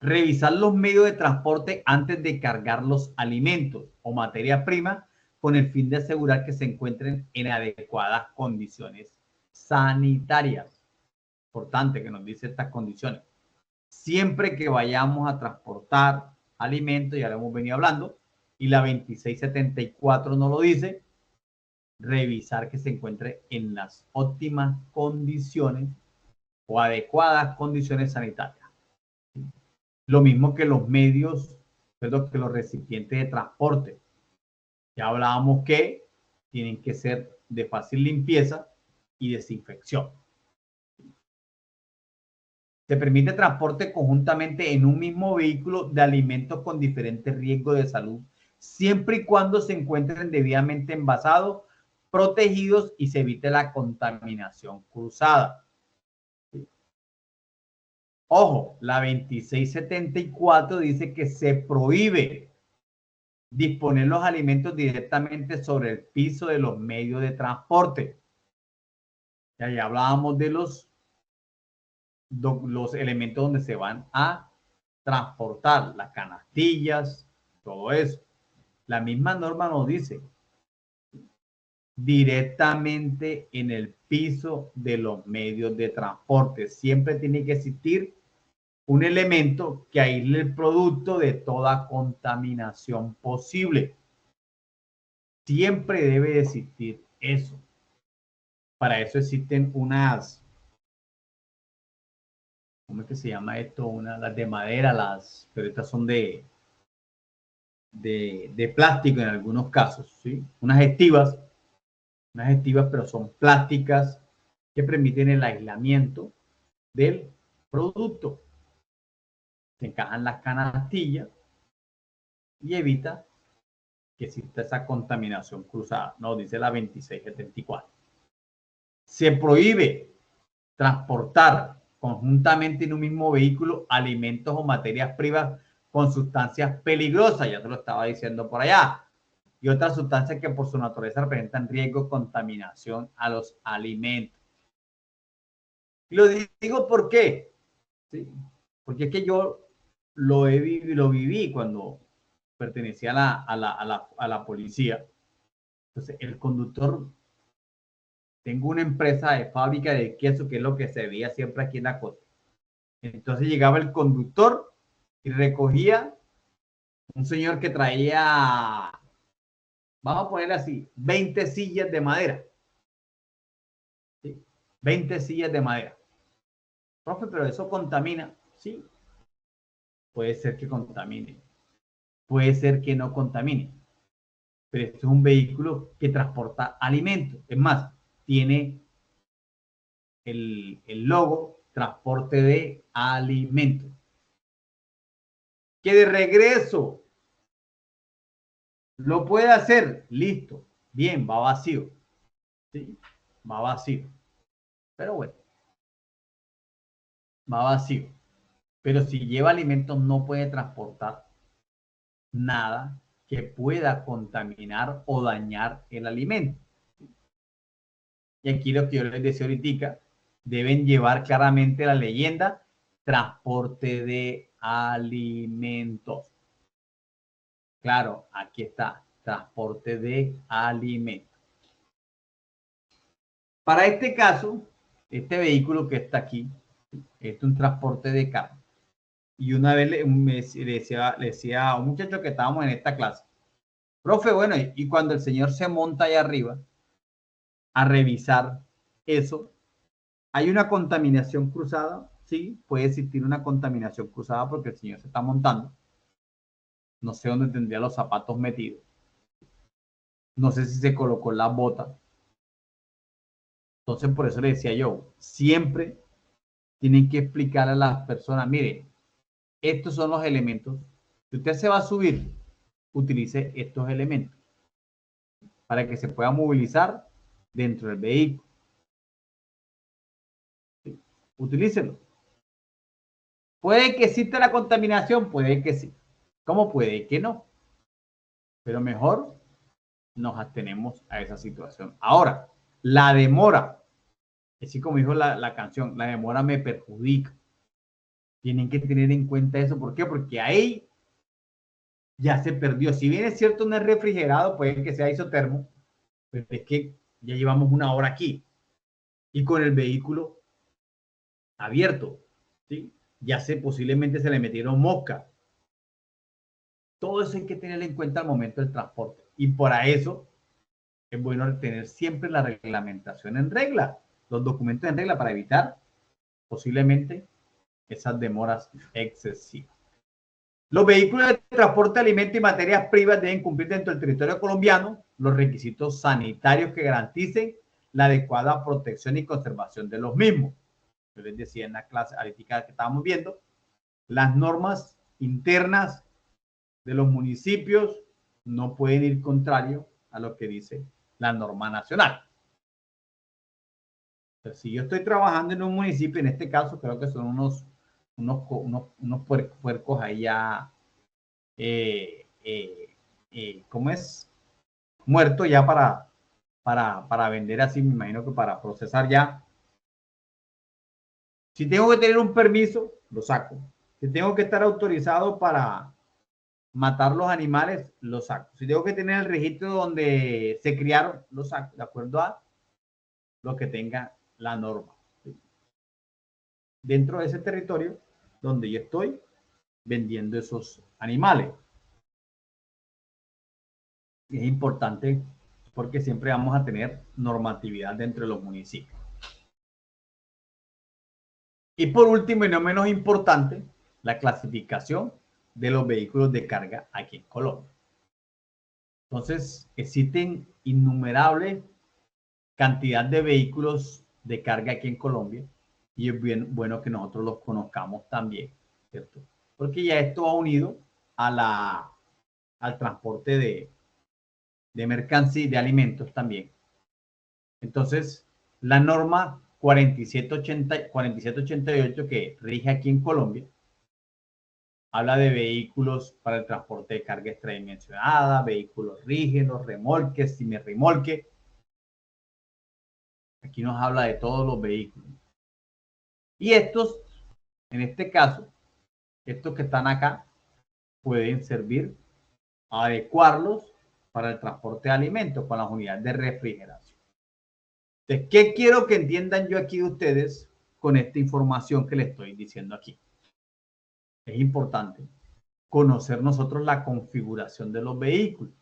revisar los medios de transporte antes de cargar los alimentos o materia prima con el fin de asegurar que se encuentren en adecuadas condiciones sanitarias. Importante que nos dice estas condiciones. Siempre que vayamos a transportar alimentos, ya lo hemos venido hablando, y la 2674 nos lo dice, revisar que se encuentre en las óptimas condiciones o adecuadas condiciones sanitarias. Lo mismo que los medios, perdón, que los recipientes de transporte. Ya hablábamos que tienen que ser de fácil limpieza y desinfección. Se permite transporte conjuntamente en un mismo vehículo de alimentos con diferentes riesgos de salud, siempre y cuando se encuentren debidamente envasados, protegidos y se evite la contaminación cruzada. Ojo, la 2674 dice que se prohíbe disponer los alimentos directamente sobre el piso de los medios de transporte. Ya hablábamos de los elementos donde se van a transportar, las canastillas, todo eso. La misma norma nos dice directamente en el piso de los medios de transporte. Siempre tiene que existir un elemento que aísle el producto de toda contaminación posible. Siempre debe existir eso. Para eso existen unas, ¿cómo es que se llama esto? Las de madera, pero estas son de plástico en algunos casos, ¿sí? Unas estivas, pero son plásticas que permiten el aislamiento del producto. Se encajan las canastillas y evita que exista esa contaminación cruzada. Nos dice la 2674. Se prohíbe transportar conjuntamente en un mismo vehículo alimentos o materias primas con sustancias peligrosas, ya te lo estaba diciendo por allá, y otras sustancias que por su naturaleza representan riesgo de contaminación a los alimentos. Y lo digo ¿por qué? ¿Sí? Porque es que yo lo viví cuando pertenecía a la policía. Entonces, el conductor, tengo una empresa de fábrica de queso, que es lo que se veía siempre aquí en la costa. Entonces llegaba el conductor y recogía un señor que traía, vamos a ponerle así, 20 sillas de madera. ¿Sí? 20 sillas de madera. Profe, pero eso contamina. Sí, puede ser que contamine. Puede ser que no contamine. Pero esto es un vehículo que transporta alimentos. Es más, tiene el logo transporte de alimentos. Que de regreso lo puede hacer, listo, bien, va vacío. ¿Sí? Va vacío. Pero bueno, va vacío. Pero si lleva alimentos no puede transportar nada que pueda contaminar o dañar el alimento. Y aquí lo que yo les decía ahorita, deben llevar claramente la leyenda transporte de alimentos. Claro, aquí está, transporte de alimentos. Para este caso, este vehículo que está aquí, es un transporte de carga. Y una vez le decía a un muchacho que estábamos en esta clase, profe, bueno, y cuando el señor se monta allá arriba a revisar eso, ¿hay una contaminación cruzada? Sí, puede existir una contaminación cruzada porque el señor se está montando. No sé dónde tendría los zapatos metidos. No sé si se colocó las botas. Entonces, por eso le decía yo, siempre tienen que explicar a las personas, mire, estos son los elementos. Si usted se va a subir, utilice estos elementos para que se pueda movilizar dentro del vehículo. ¿Sí? Utilícelo. Puede que exista la contaminación, puede que sí. ¿Cómo puede que no? Pero mejor nos atenemos a esa situación. Ahora, la demora, así como dijo la canción, la demora me perjudica. Tienen que tener en cuenta eso. ¿Por qué? Porque ahí ya se perdió. Si bien es cierto, no es refrigerado, puede que sea isotermo, pero es que ya llevamos una hora aquí y con el vehículo abierto, ¿sí? Ya posiblemente se le metieron moscas. Todo eso hay que tener en cuenta al momento del transporte. Y para eso es bueno tener siempre la reglamentación en regla, los documentos en regla para evitar posiblemente esas demoras excesivas. Los vehículos de transporte de alimentos y materias primas deben cumplir dentro del territorio colombiano los requisitos sanitarios que garanticen la adecuada protección y conservación de los mismos. Yo les decía en la clase ahorita que estábamos viendo, las normas internas de los municipios no pueden ir contrario a lo que dice la norma nacional. Entonces, si yo estoy trabajando en un municipio, en este caso creo que son unos puercos ahí ya, ¿cómo es? Muerto ya para vender así, me imagino que para procesar ya. Si tengo que tener un permiso, lo saco. Si tengo que estar autorizado para matar los animales, los saco. Si tengo que tener el registro donde se criaron, los saco, de acuerdo a lo que tenga la norma. ¿Sí? Dentro de ese territorio donde yo estoy vendiendo esos animales. Y es importante porque siempre vamos a tener normatividad dentro de los municipios. Y por último y no menos importante, la clasificación de los vehículos de carga aquí en Colombia. Entonces, existen innumerables cantidad de vehículos de carga aquí en Colombia y es bien bueno que nosotros los conozcamos también, ¿cierto? Porque ya esto va unido al transporte de mercancía y de alimentos también. Entonces, la norma 4788 que rige aquí en Colombia habla de vehículos para el transporte de carga extradimensionada, vehículos rígidos, remolques, semi-remolque. Aquí nos habla de todos los vehículos. Y estos, en este caso, estos que están acá, pueden servir a adecuarlos para el transporte de alimentos con las unidades de refrigeración. Entonces, ¿qué quiero que entiendan yo aquí de ustedes con esta información que les estoy diciendo aquí? Es importante conocer nosotros la configuración de los vehículos,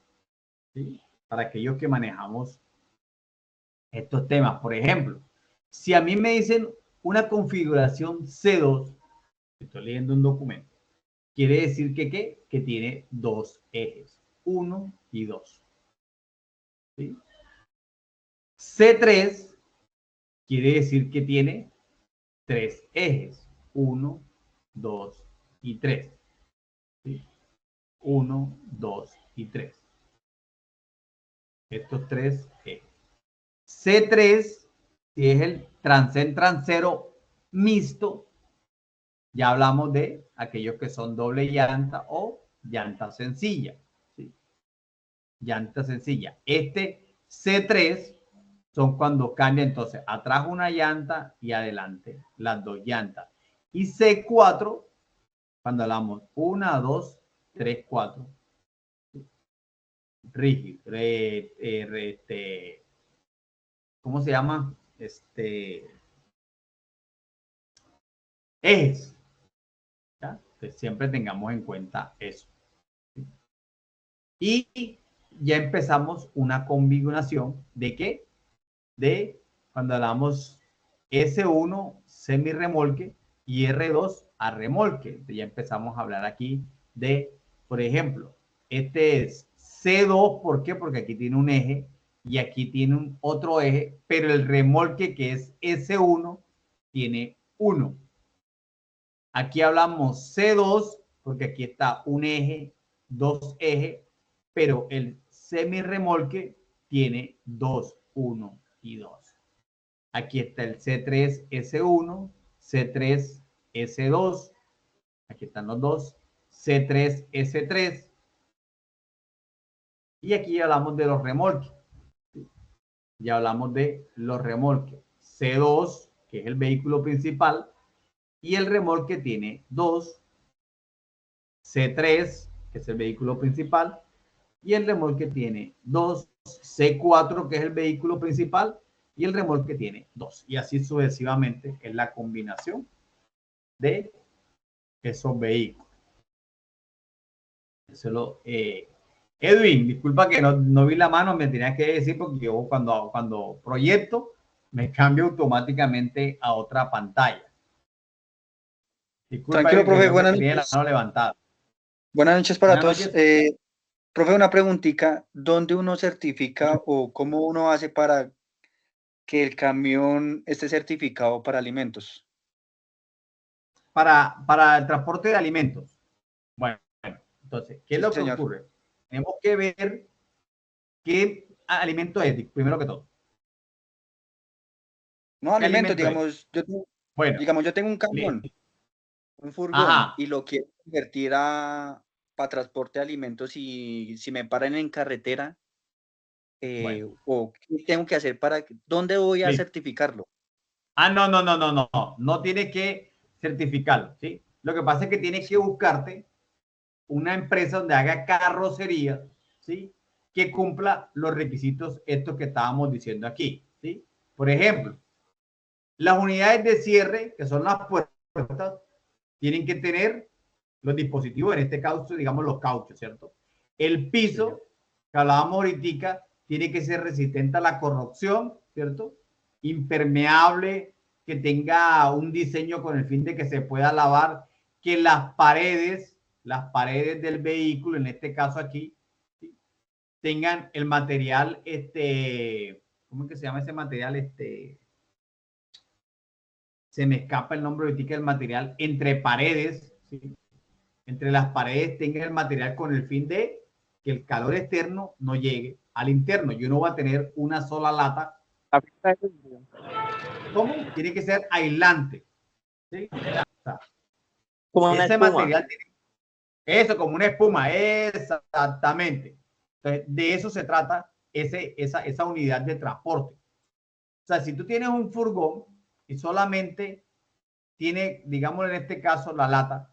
¿sí? Para aquellos que manejamos estos temas. Por ejemplo, si a mí me dicen una configuración C2, estoy leyendo un documento, quiere decir que, ¿qué? Que tiene dos ejes, 1 y 2. ¿Sí? C3 quiere decir que tiene 3 ejes, 1, 2 y 3. ¿Sí? 1, 2 y 3. Estos 3 ejes. C3, si es el transén trasero mixto, ya hablamos de aquellos que son doble llanta o llanta sencilla. ¿Sí? Llanta sencilla. Este C3 son cuando cambia entonces atrás una llanta y adelante las dos llantas. Y C4, cuando hablamos 1, 2, 3, 4. Rígido. ¿Cómo se llama? Ejes. ¿Ya? Entonces, siempre tengamos en cuenta eso. Y ya empezamos una combinación de qué? De cuando hablamos S1 semi-remolque y R2 a remolque. Entonces, ya empezamos a hablar aquí de, por ejemplo, este es C2, ¿por qué? Porque aquí tiene un eje y aquí tiene un otro eje, pero el remolque que es S1 tiene 1. Aquí hablamos C2 porque aquí está un eje, dos ejes, pero el semi-remolque tiene 2, 1 y 2. Aquí está el C3S1, C3S2, aquí están los dos, C3S3. Y aquí ya hablamos de los remolques. Ya hablamos de los remolques. C2, que es el vehículo principal, y el remolque tiene 2, C3, que es el vehículo principal, y el remolque tiene 2, C4, que es el vehículo principal, y el remolque tiene 2. Y así sucesivamente es la combinación de esos vehículos. Eso Edwin, disculpa que no vi la mano, me tenías que decir porque yo cuando proyecto me cambio automáticamente a otra pantalla. Disculpa Tranquilo, que profe, veo que buenas tiene la noches. mano levantada. Buenas noches para Buenas todos. noches. Profe, una preguntita. ¿Dónde uno certifica o cómo uno hace para que el camión esté certificado para alimentos? Para el transporte de alimentos. Bueno, entonces, ¿qué es Sí, lo que señor. ocurre? Tenemos que ver qué alimento es, primero que todo. No, ¿Qué alimentos, alimento es? Bueno, digamos, yo tengo un listo. camión, un furgón, Ajá. y lo quiero convertir para transporte de alimentos y si me paran en carretera, Bueno, o qué tengo que hacer ¿dónde voy a listo. certificarlo? No tiene que certificarlo, ¿sí? Lo que pasa es que tienes que Sí. buscarte una empresa donde haga carrocería, ¿sí? Que cumpla los requisitos estos que estábamos diciendo aquí, ¿sí? Por ejemplo, las unidades de cierre, que son las puertas, tienen que tener los dispositivos, en este caso, digamos, los cauchos, ¿cierto? El piso, que hablábamos ahorita, tiene que ser resistente a la corrosión, ¿cierto? Impermeable, que tenga un diseño con el fin de que se pueda lavar, que las paredes del vehículo, en este caso aquí, ¿sí? Tengan el material, ¿cómo es que se llama ese material? Se me escapa el nombre ahorita del material, entre paredes, ¿sí? Entre las paredes tenga el material con el fin de que el calor externo no llegue al interno. Yo no voy a tener una sola lata. ¿Cómo? Tiene que ser aislante, ¿sí? O sea, Como una ese espuma. material tiene eso, como una espuma, exactamente. Entonces, de eso se trata esa unidad de transporte. O sea, si tú tienes un furgón y solamente tiene, digamos en este caso, la lata,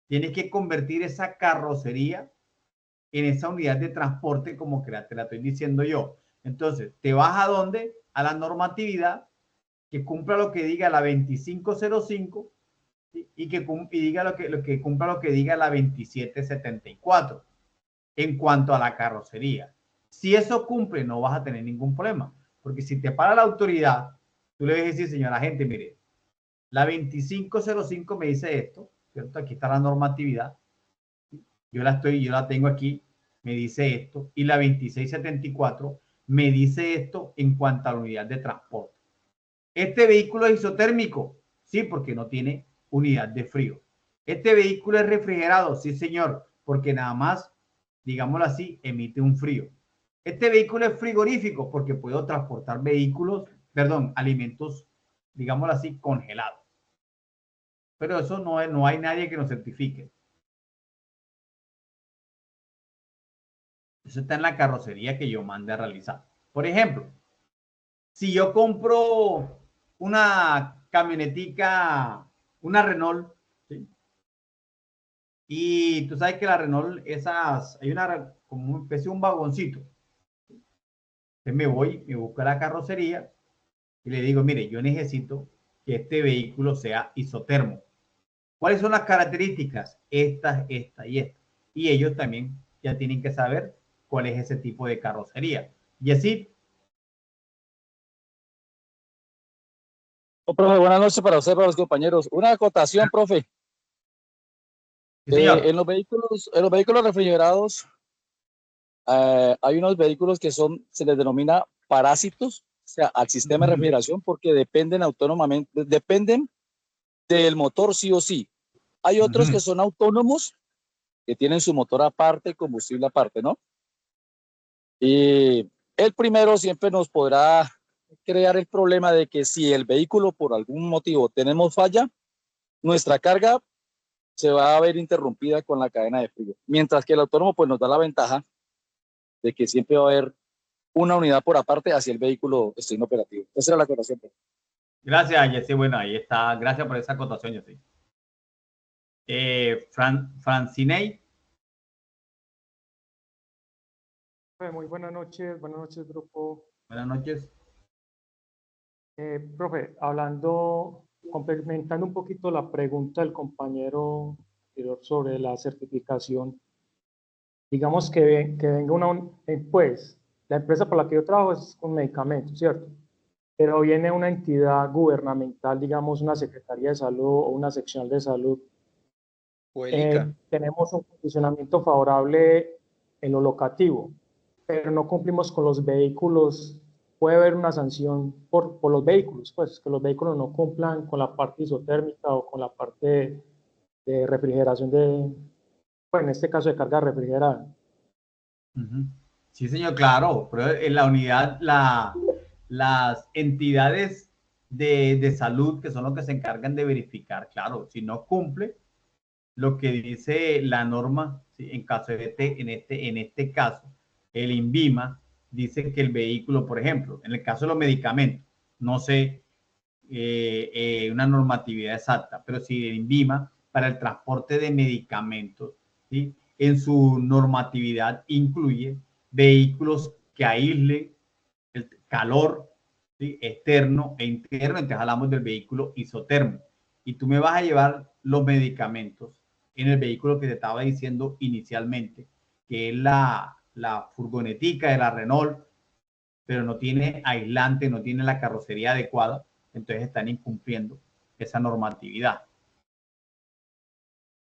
tienes que convertir esa carrocería en esa unidad de transporte como que te la estoy diciendo yo. Entonces, ¿te vas a dónde? A la normatividad que cumpla lo que diga la 2505 y que diga lo que cumpla lo que diga la 2774 en cuanto a la carrocería. Si eso cumple, no vas a tener ningún problema, porque si te para la autoridad, tú le vas a decir, señora gente, mire, la 2505 me dice esto, ¿cierto? Aquí está la normatividad, yo la tengo aquí, me dice esto, y la 2674 me dice esto en cuanto a la unidad de transporte. Este vehículo es isotérmico, sí, porque no tiene unidad de frío. Este vehículo es refrigerado, sí, señor, porque nada más, digámoslo así, emite un frío. Este vehículo es frigorífico porque puedo transportar alimentos, digámoslo así, congelados. Pero eso no hay nadie que nos certifique. Eso está en la carrocería que yo mande a realizar. Por ejemplo, si yo compro una camionetica, una Renault, ¿sí? Y tú sabes que la Renault, hay como una especie de un vagoncito. Entonces me busco la carrocería y le digo, mire, yo necesito que este vehículo sea isotermo. ¿Cuáles son las características? Estas, esta y esta. Y ellos también ya tienen que saber cuál es ese tipo de carrocería. Y así. Profe, buenas noches para usted, para los compañeros. Una acotación, profe. Sí, señor. En los vehículos refrigerados, hay unos vehículos que se les denomina parásitos, o sea, al sistema de refrigeración, porque dependen autónomamente, dependen del motor sí o sí. Hay otros que son autónomos, que tienen su motor aparte, combustible aparte, ¿no? Y el primero siempre nos podrá crear el problema de que si el vehículo por algún motivo tenemos falla, nuestra carga se va a ver interrumpida con la cadena de frío. Mientras que el autónomo pues nos da la ventaja de que siempre va a haber una unidad por aparte hacia el vehículo esté inoperativo. Esa era la acotación. Gracias, Jessy. Bueno, ahí está. Gracias por esa acotación, Jessy. Francinei. Muy buenas noches, grupo. Buenas noches. Profe, complementando un poquito la pregunta del compañero anterior sobre la certificación, digamos que venga pues, la empresa por la que yo trabajo es con medicamentos, ¿cierto? Pero viene una entidad gubernamental, digamos una Secretaría de Salud o una sección de salud. Tenemos un posicionamiento favorable en lo locativo, pero no cumplimos con los vehículos. Puede haber una sanción por los vehículos, pues que los vehículos no cumplan con la parte isotérmica o con la parte de refrigeración pues en este caso de carga refrigerada. Sí, señor, claro, pero en la unidad, las entidades de salud, que son los que se encargan de verificar, claro, si no cumple lo que dice la norma, ¿sí? En caso en este caso, el INVIMA dice que el vehículo, por ejemplo, en el caso de los medicamentos, no sé una normatividad exacta, pero si el INVIMA para el transporte de medicamentos, ¿sí? en su normatividad incluye vehículos que aíslen el calor, ¿sí?, externo e interno. Entonces hablamos del vehículo isotérmico. Y tú me vas a llevar los medicamentos en el vehículo que te estaba diciendo inicialmente, que es la furgonetica de la Renault, pero no tiene aislante, no tiene la carrocería adecuada, entonces están incumpliendo esa normatividad.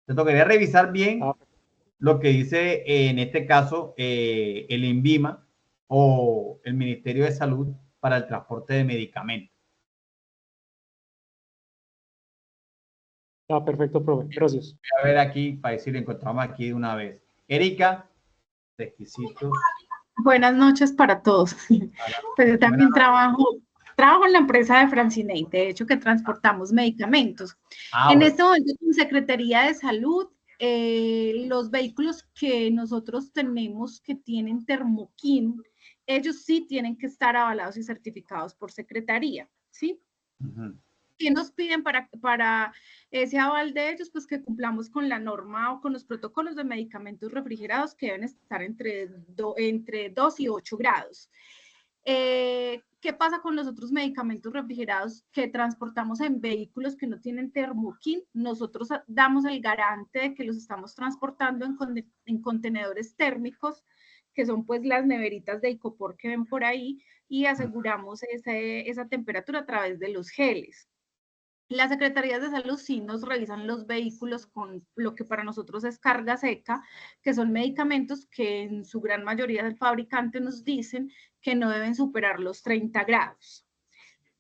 Te tocaría revisar bien lo que dice en este caso el INVIMA o el Ministerio de Salud para el transporte de medicamentos. Perfecto, profe. Gracias. Voy a ver aquí para decir, lo encontramos aquí de una vez. Erika, requisitos. Buenas noches para todos. Pues yo también trabajo en la empresa de Francinate, de hecho que transportamos medicamentos. En este momento, en Secretaría de Salud, los vehículos que nosotros tenemos que tienen termoquín, ellos sí tienen que estar avalados y certificados por Secretaría, ¿sí? ¿Qué nos piden para ese aval de ellos? Pues que cumplamos con la norma o con los protocolos de medicamentos refrigerados que deben estar entre 2 y 8 grados. ¿Qué pasa con los otros medicamentos refrigerados que transportamos en vehículos que no tienen termoquín? Nosotros damos el garante de que los estamos transportando en contenedores térmicos, que son pues las neveritas de icopor que ven por ahí, y aseguramos esa temperatura a través de los geles. Las secretarías de salud sí nos revisan los vehículos con lo que para nosotros es carga seca, que son medicamentos que en su gran mayoría del fabricante nos dicen que no deben superar los 30 grados.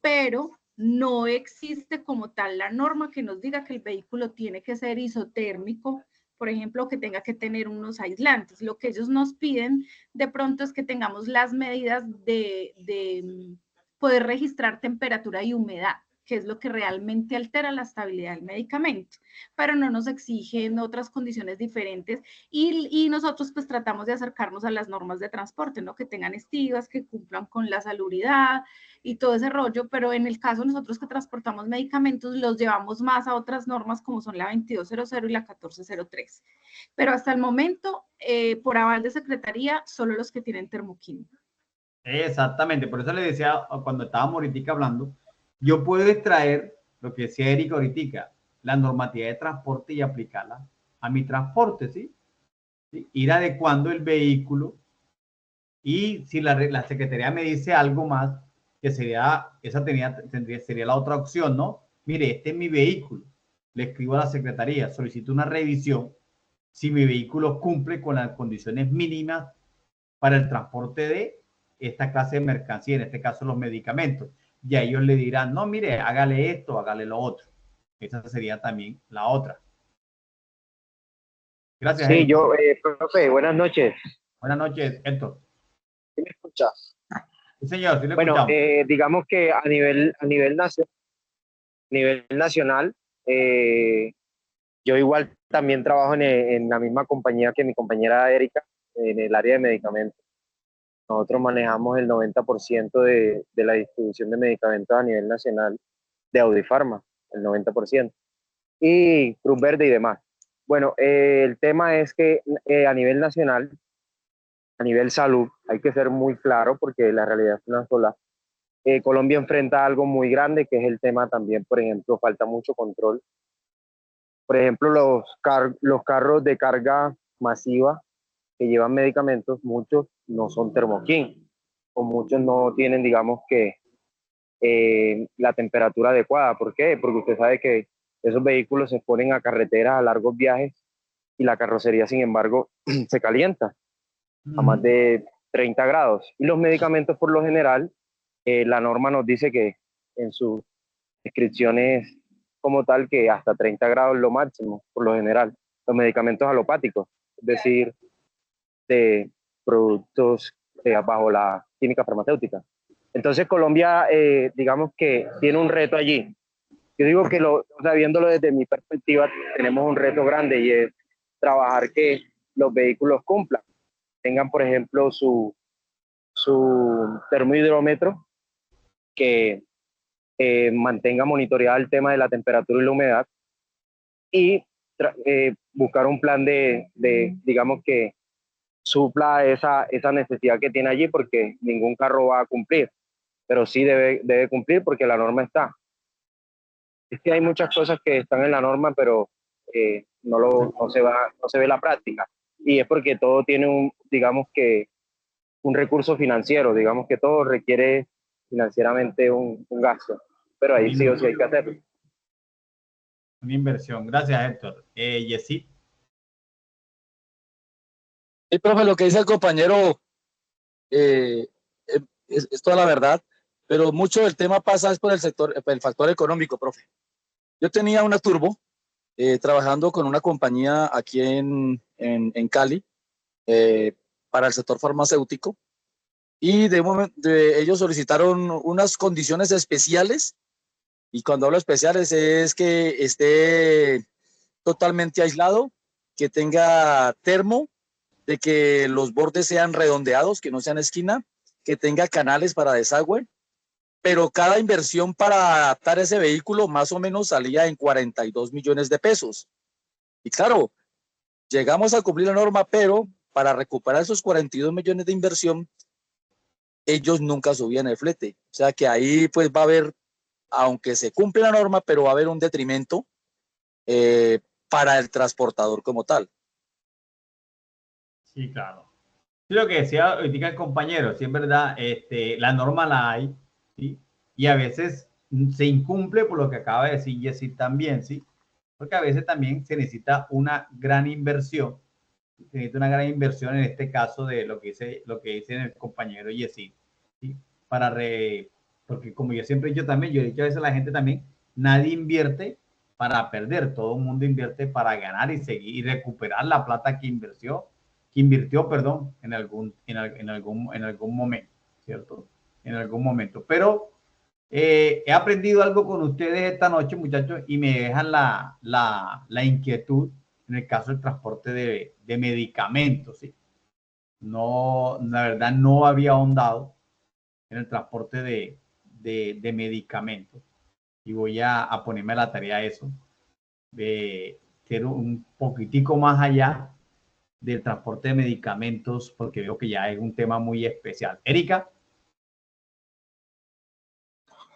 Pero no existe como tal la norma que nos diga que el vehículo tiene que ser isotérmico, por ejemplo, que tenga que tener unos aislantes. Lo que ellos nos piden de pronto es que tengamos las medidas de poder registrar temperatura y humedad, que es lo que realmente altera la estabilidad del medicamento, pero no nos exigen otras condiciones diferentes y nosotros pues tratamos de acercarnos a las normas de transporte, ¿no? Que tengan estivas, que cumplan con la salubridad y todo ese rollo, pero en el caso de nosotros que transportamos medicamentos, los llevamos más a otras normas como son la 2200 y la 1403. Pero hasta el momento, por aval de Secretaría, solo los que tienen termoquín. Exactamente, por eso le decía cuando estábamos ahorita hablando, yo puedo extraer lo que decía Erika ahorita, la normatividad de transporte y aplicarla a mi transporte, ¿sí? ¿Sí? Ir adecuando el vehículo y si la Secretaría me dice algo más, que sería, sería la otra opción, ¿no? Mire, este es mi vehículo, le escribo a la Secretaría, solicito una revisión si mi vehículo cumple con las condiciones mínimas para el transporte de esta clase de mercancía, en este caso los medicamentos. Y a ellos le dirán, no, mire, hágale esto, hágale lo otro. Esa sería también la otra. Gracias. Sí, profe, buenas noches. Buenas noches, Héctor. ¿Sí me escucha? Sí, señor, sí le bueno, escuchamos. digamos que a nivel nacional, yo igual también trabajo en la misma compañía que mi compañera Erika, en el área de medicamentos. Nosotros manejamos el 90% de la distribución de medicamentos a nivel nacional de Audifarma, el 90%, y Cruz Verde y demás. Bueno, el tema es que a nivel nacional, a nivel salud, hay que ser muy claro porque la realidad es una sola. Colombia enfrenta algo muy grande que es el tema también, por ejemplo, falta mucho control. Por ejemplo, los carros de carga masiva que llevan medicamentos, muchos no son termoquín o muchos no tienen, digamos que, la temperatura adecuada. ¿Por qué? Porque usted sabe que esos vehículos se ponen a carretera a largos viajes y la carrocería, sin embargo, se calienta a más de 30 grados. Y los medicamentos, por lo general, la norma nos dice que en sus descripciones como tal que hasta 30 grados lo máximo, por lo general. Los medicamentos alopáticos, es decir, de productos bajo la química farmacéutica. Entonces Colombia, digamos que tiene un reto allí. Yo digo que, viéndolo desde mi perspectiva, tenemos un reto grande y es trabajar que los vehículos cumplan. Tengan, por ejemplo, su termohidrómetro que mantenga monitoreado el tema de la temperatura y la humedad y buscar un plan digamos que supla esa necesidad que tiene allí, porque ningún carro va a cumplir, pero sí debe cumplir porque la norma está. Es que hay muchas cosas que están en la norma, pero no se ve la práctica, y es porque todo tiene digamos que un recurso financiero, digamos que todo requiere financieramente un gasto, pero ahí sí o sí hay que hacerlo. Una inversión. Gracias, Héctor. Yesid. Sí, profe, lo que dice el compañero es toda la verdad, pero mucho del tema pasa es por el factor económico, profe. Yo tenía una turbo trabajando con una compañía aquí en Cali para el sector farmacéutico, y ellos solicitaron unas condiciones especiales, y cuando hablo especiales es que esté totalmente aislado, que tenga termo, de que los bordes sean redondeados, que no sean esquina, que tenga canales para desagüe, pero cada inversión para adaptar ese vehículo más o menos salía en 42 millones de pesos. Y claro, llegamos a cumplir la norma, pero para recuperar esos 42 millones de inversión, ellos nunca subían el flete. O sea que ahí pues va a haber, aunque se cumple la norma, pero va a haber un detrimento para el transportador como tal. Sí, claro. Sí, lo que decía ahorita el compañero, sí es verdad, la norma la hay, ¿sí? Y a veces se incumple por lo que acaba de decir Jessy también, ¿sí? Porque a veces también se necesita una gran inversión, en este caso de lo que dice el compañero Jessy, ¿sí? Porque como yo siempre he dicho también, yo he dicho a veces a la gente también, nadie invierte para perder, todo el mundo invierte para ganar y seguir y recuperar la plata que invirtió, perdón, en algún momento, ¿cierto? En algún momento. Pero he aprendido algo con ustedes esta noche, muchachos, y me dejan la inquietud en el caso del transporte de medicamentos, ¿sí? No, la verdad, no había ahondado en el transporte de medicamentos, y voy a ponerme a la tarea de eso, de ser un poquitico más allá del transporte de medicamentos, porque veo que ya es un tema muy especial. Erika.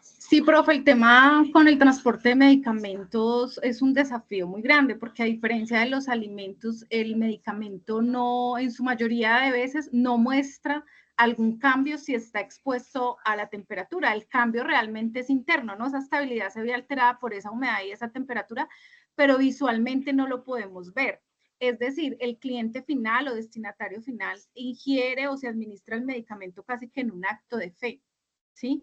Sí, profe, el tema con el transporte de medicamentos es un desafío muy grande, porque a diferencia de los alimentos, el medicamento no, en su mayoría de veces, no muestra algún cambio si está expuesto a la temperatura. El cambio realmente es interno, ¿no? Esa estabilidad se ve alterada por esa humedad y esa temperatura, pero visualmente no lo podemos ver. Es decir, el cliente final o destinatario final ingiere o se administra el medicamento casi que en un acto de fe, ¿sí?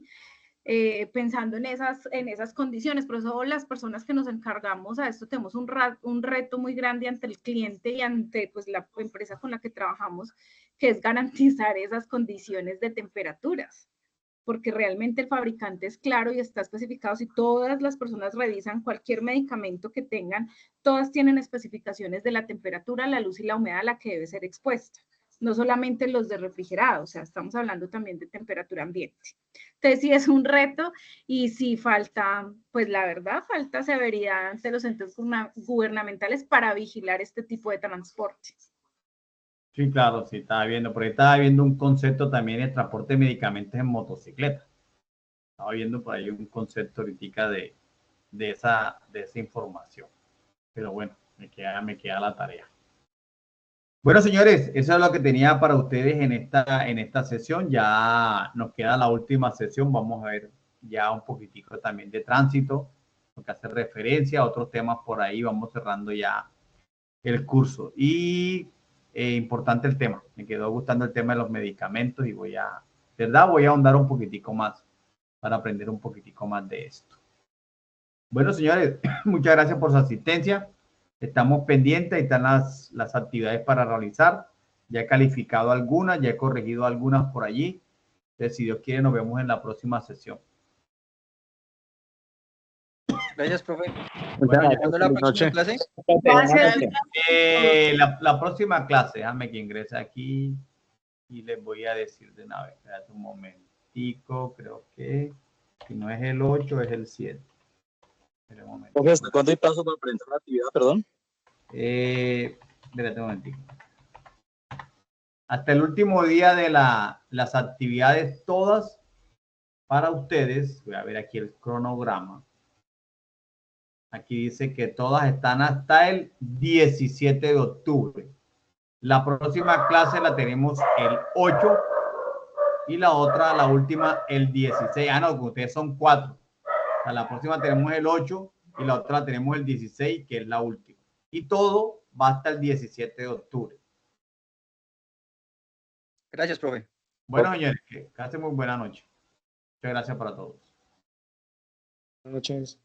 Pensando en esas condiciones. Por eso las personas que nos encargamos a esto tenemos un reto muy grande ante el cliente y ante pues, la empresa con la que trabajamos, que es garantizar esas condiciones de temperaturas, porque realmente el fabricante es claro y está especificado. Si todas las personas revisan cualquier medicamento que tengan, todas tienen especificaciones de la temperatura, la luz y la humedad a la que debe ser expuesta, no solamente los de refrigerado, o sea, estamos hablando también de temperatura ambiente. Entonces sí es un reto, y sí falta, pues la verdad, falta severidad ante los entes gubernamentales para vigilar este tipo de transporte. Sí, claro, sí, por ahí estaba viendo un concepto también de transporte de medicamentos en motocicleta. Estaba viendo por ahí un concepto ahorita de esa información. Pero bueno, me queda la tarea. Bueno, señores, eso es lo que tenía para ustedes en esta sesión. Ya nos queda la última sesión. Vamos a ver ya un poquitico también de tránsito, lo que hace referencia a otros temas por ahí. Vamos cerrando ya el curso. Y importante el tema. Me quedó gustando el tema de los medicamentos y voy a ahondar un poquitico más para aprender un poquitico más de esto. Bueno, señores, muchas gracias por su asistencia. Estamos pendientes, ahí están las actividades para realizar. Ya he calificado algunas, ya he corregido algunas por allí. Entonces, si Dios quiere, nos vemos en la próxima sesión. Gracias, profe. Bueno, ¿Cuándo la próxima clase? La próxima clase, déjame que ingrese aquí y les voy a decir de una vez. Espérate un momentico, creo que si no es el 8, es el 7. Entonces, ¿cuándo hay plazo para presentar la actividad, perdón? Espérate un momentito. Hasta el último día de las actividades todas para ustedes. Voy a ver aquí el cronograma. Aquí dice que todas están hasta el 17 de octubre. La próxima clase la tenemos el 8 y la otra, la última, el 16. Ah, no, ustedes son 4. O sea, la próxima tenemos el 8 y la otra tenemos el 16, que es la última. Y todo va hasta el 17 de octubre. Gracias, profe. Bueno, señores, que pasen muy buena noche. Muchas gracias para todos. Buenas noches.